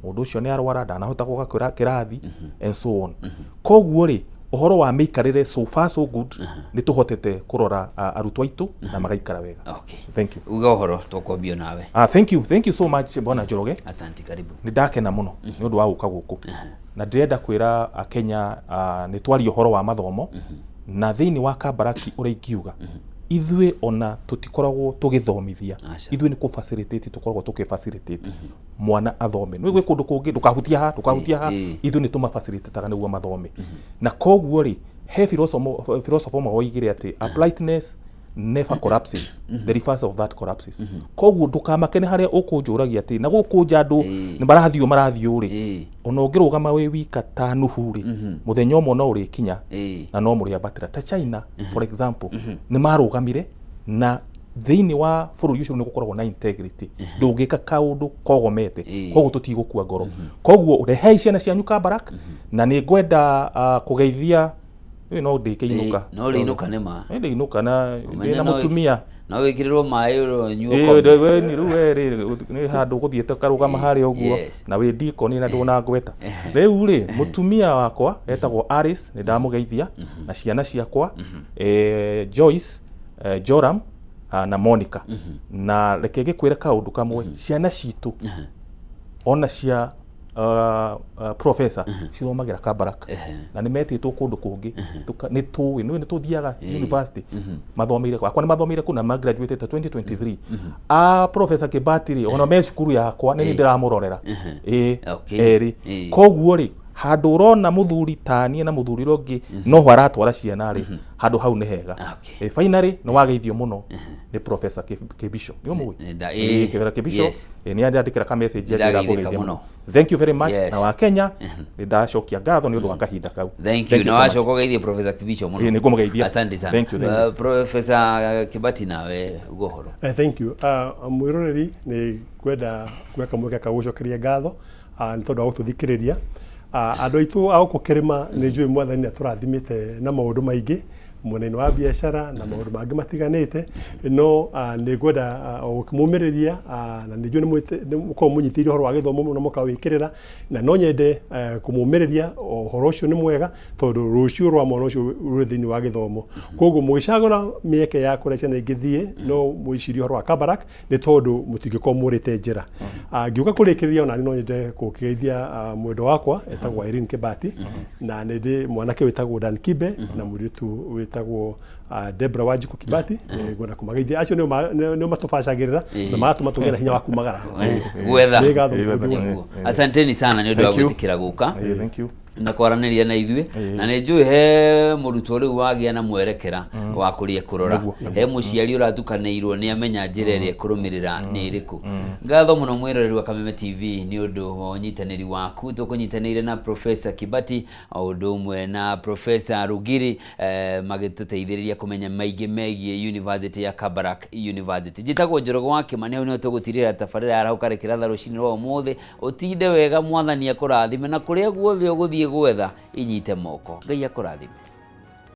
mũndũ ũcio nĩ arwara ndanahota gũka kĩrathi and so on. Koguo rĩ ũhoro wa mĩikarĩre so far so good nĩ tũhotete kũrora arutwo aitũ na magaikara wega. Okay, thank you. Uga ũhoro tũkwambia nawe. Thank you so much Bwana Njoroge. Asante, karibu. Nĩ ndakena mũno nĩ ũndũ wa gũka gũkũ na ndĩrenda kwĩra Akenya nĩ twaria ũhoro wa mathomo na thĩinĩ wa Kabaraki ũrĩa ingiuga ithuĩ ona tũtikoragwo tũgĩthomithia, ithuĩ nĩ kũ-facilitate tũkoragwo tũkĩ-facilitate mwana athome. Nĩ gwĩ kũndũ kũngĩ ndũkahutia ha ithuĩ nĩ tũma-facilitate nĩguo mathome. Na koguo rĩ he philosopher ũmwe woigire atĩ a politeness never collapses, the reverse of that collapses. Koguo ndũkamakene harĩa ũkũnjũragia atĩ na gũkũ nja andũ nĩ marathiĩ rĩ ona ũngĩrũgama wĩ wika ta nuhu rĩ mũthenya ũmwe no ũrĩkinya na no mũrĩambatĩra. Ta China for example nĩ marũgamire na thĩinĩ wa bũrũri ũcio nĩ gũkoragwo na integrity, ndũngĩka kaũndũ kogomete, koguo tũtigũkua ngoro. Koguo ũrehe ciana cianyu Kabarak na nĩ ngwenda kũgeithia no ndĩkĩinũka no rĩinũka nĩ ma ndĩinũka na mũtumia no wĩkĩrĩrwo maĩ nyuo we nĩ rĩu nĩ handũ gũthiĩte karũgama harĩa ũguo na wĩ ndikoni na ndũnangweta. Rĩu rĩ mũtumia wakwa etagwo Alice nĩ ndamũgeithia na ciana ciakwa Joyce, Joram na Monica. Na reke ngĩkwĩre kaũndũ kamwe, ciana citũ ona cia professor cithomagĩra Kabarak na nĩ metĩtwo kũndũ kũngĩ nĩ tũĩ nĩ tũthiaga university mathomeire akwa nĩ mathomeire kuna ma graduated 2023 Professor Kibati rĩ ona me cukuru yakwa nĩ ndĩramũrorera erĩ. Koguo rĩ handũ ũrona mũthuri tanie na mũthuri ũngĩ no aratwara ciana rĩ handũ hau nĩ hega. Finally nĩ wageithio mũno nĩ Professor Kibisho nĩ ũmũĩ Kibisho nĩ andĩkĩra ka message ya kugeithia mũno. Thank you very much. Na wa Kenya nĩ ndacokia ngatho nĩ ũndũ wa kahinda kau. Thank you. Na wacoka geithia Professor Kibisho mũno. Nĩ ngũmũgeithia. Asante sana. Professor Kibati nawe ũhoro. Thank you. Mwĩroreri nĩ kwenda gweka mweke ka gũcokeria ngatho nĩ tondũ wa gũtũthikĩrĩria. Andũ aitũ a gũkũ kĩrĩma nĩ njũĩ mwathani nĩatũrathimĩte na maũndũ maingĩ mwena-inĩ wa biacara na maũndũ mangĩ matiganĩte, no nĩ ngwenda mũmĩrĩria na nĩ njũĩ nĩ mũkorwo mũnyitĩire ũhoro wa gĩthomo mũno mũkawĩkĩrĩra, na no nyende kũmũmĩrĩria ũhoro ũcio nĩ mwega tondũ rũciũ rwa mwana ũcio rwĩ thĩinĩ wa gĩthomo. Koguo mũgĩcagũra mĩeke ya kũrĩa ciana ingĩthiĩ no mũicirie ũhoro wa Kabarak nĩ tondũ mũtingĩkorwo mũrĩte njĩra. Ngiuka kũrĩkĩrĩria ona no nyende gũkĩgeithia mwendwa wakwa etagwo Irene Kibati na nĩ ndĩ mwanake wĩtagwo Dan Kibe na mũirĩtu wĩtagwo Debra Wanjiku Kibati. Ngwenda kũmageithia acio nĩo matũbacagĩrĩra na magatũma tũgĩe na hinya wa kumagara gwetha. Asanteni sana nĩ ũndũ wa gwĩtĩkĩra gũka na kwaranĩria na ithuĩ, na nĩ njũĩ he mũrutwo rĩu wagĩa na mwerekera wa kũrĩa kũrora, he mũciari ũratukanĩirwo nĩ amenya njĩra ĩrĩa kũrũmĩrĩra nĩ ĩrĩkũ. Ngatho mũno mwĩroreri wa Kameme TV nĩ ũndũ wa ũnyitanĩri waku. Tũkũnyitanĩire na Professor Kibati o ũndũ ũmwe na Professor Rugiri magĩtũteithĩrĩria kũmenya maingĩ megiĩ University ya Kabarak University. Njĩtagwo Njoroge wa Kĩmani, hau nĩho tũgũtirĩra tabarĩra ya Rauka Kĩratha rũcinĩ rwa ũmũthĩ. Ũtinde wega, mwathani akũrathime, na kũrĩa guothe ũgũthiĩ gwetha inyite moko. Ngai akũrathime.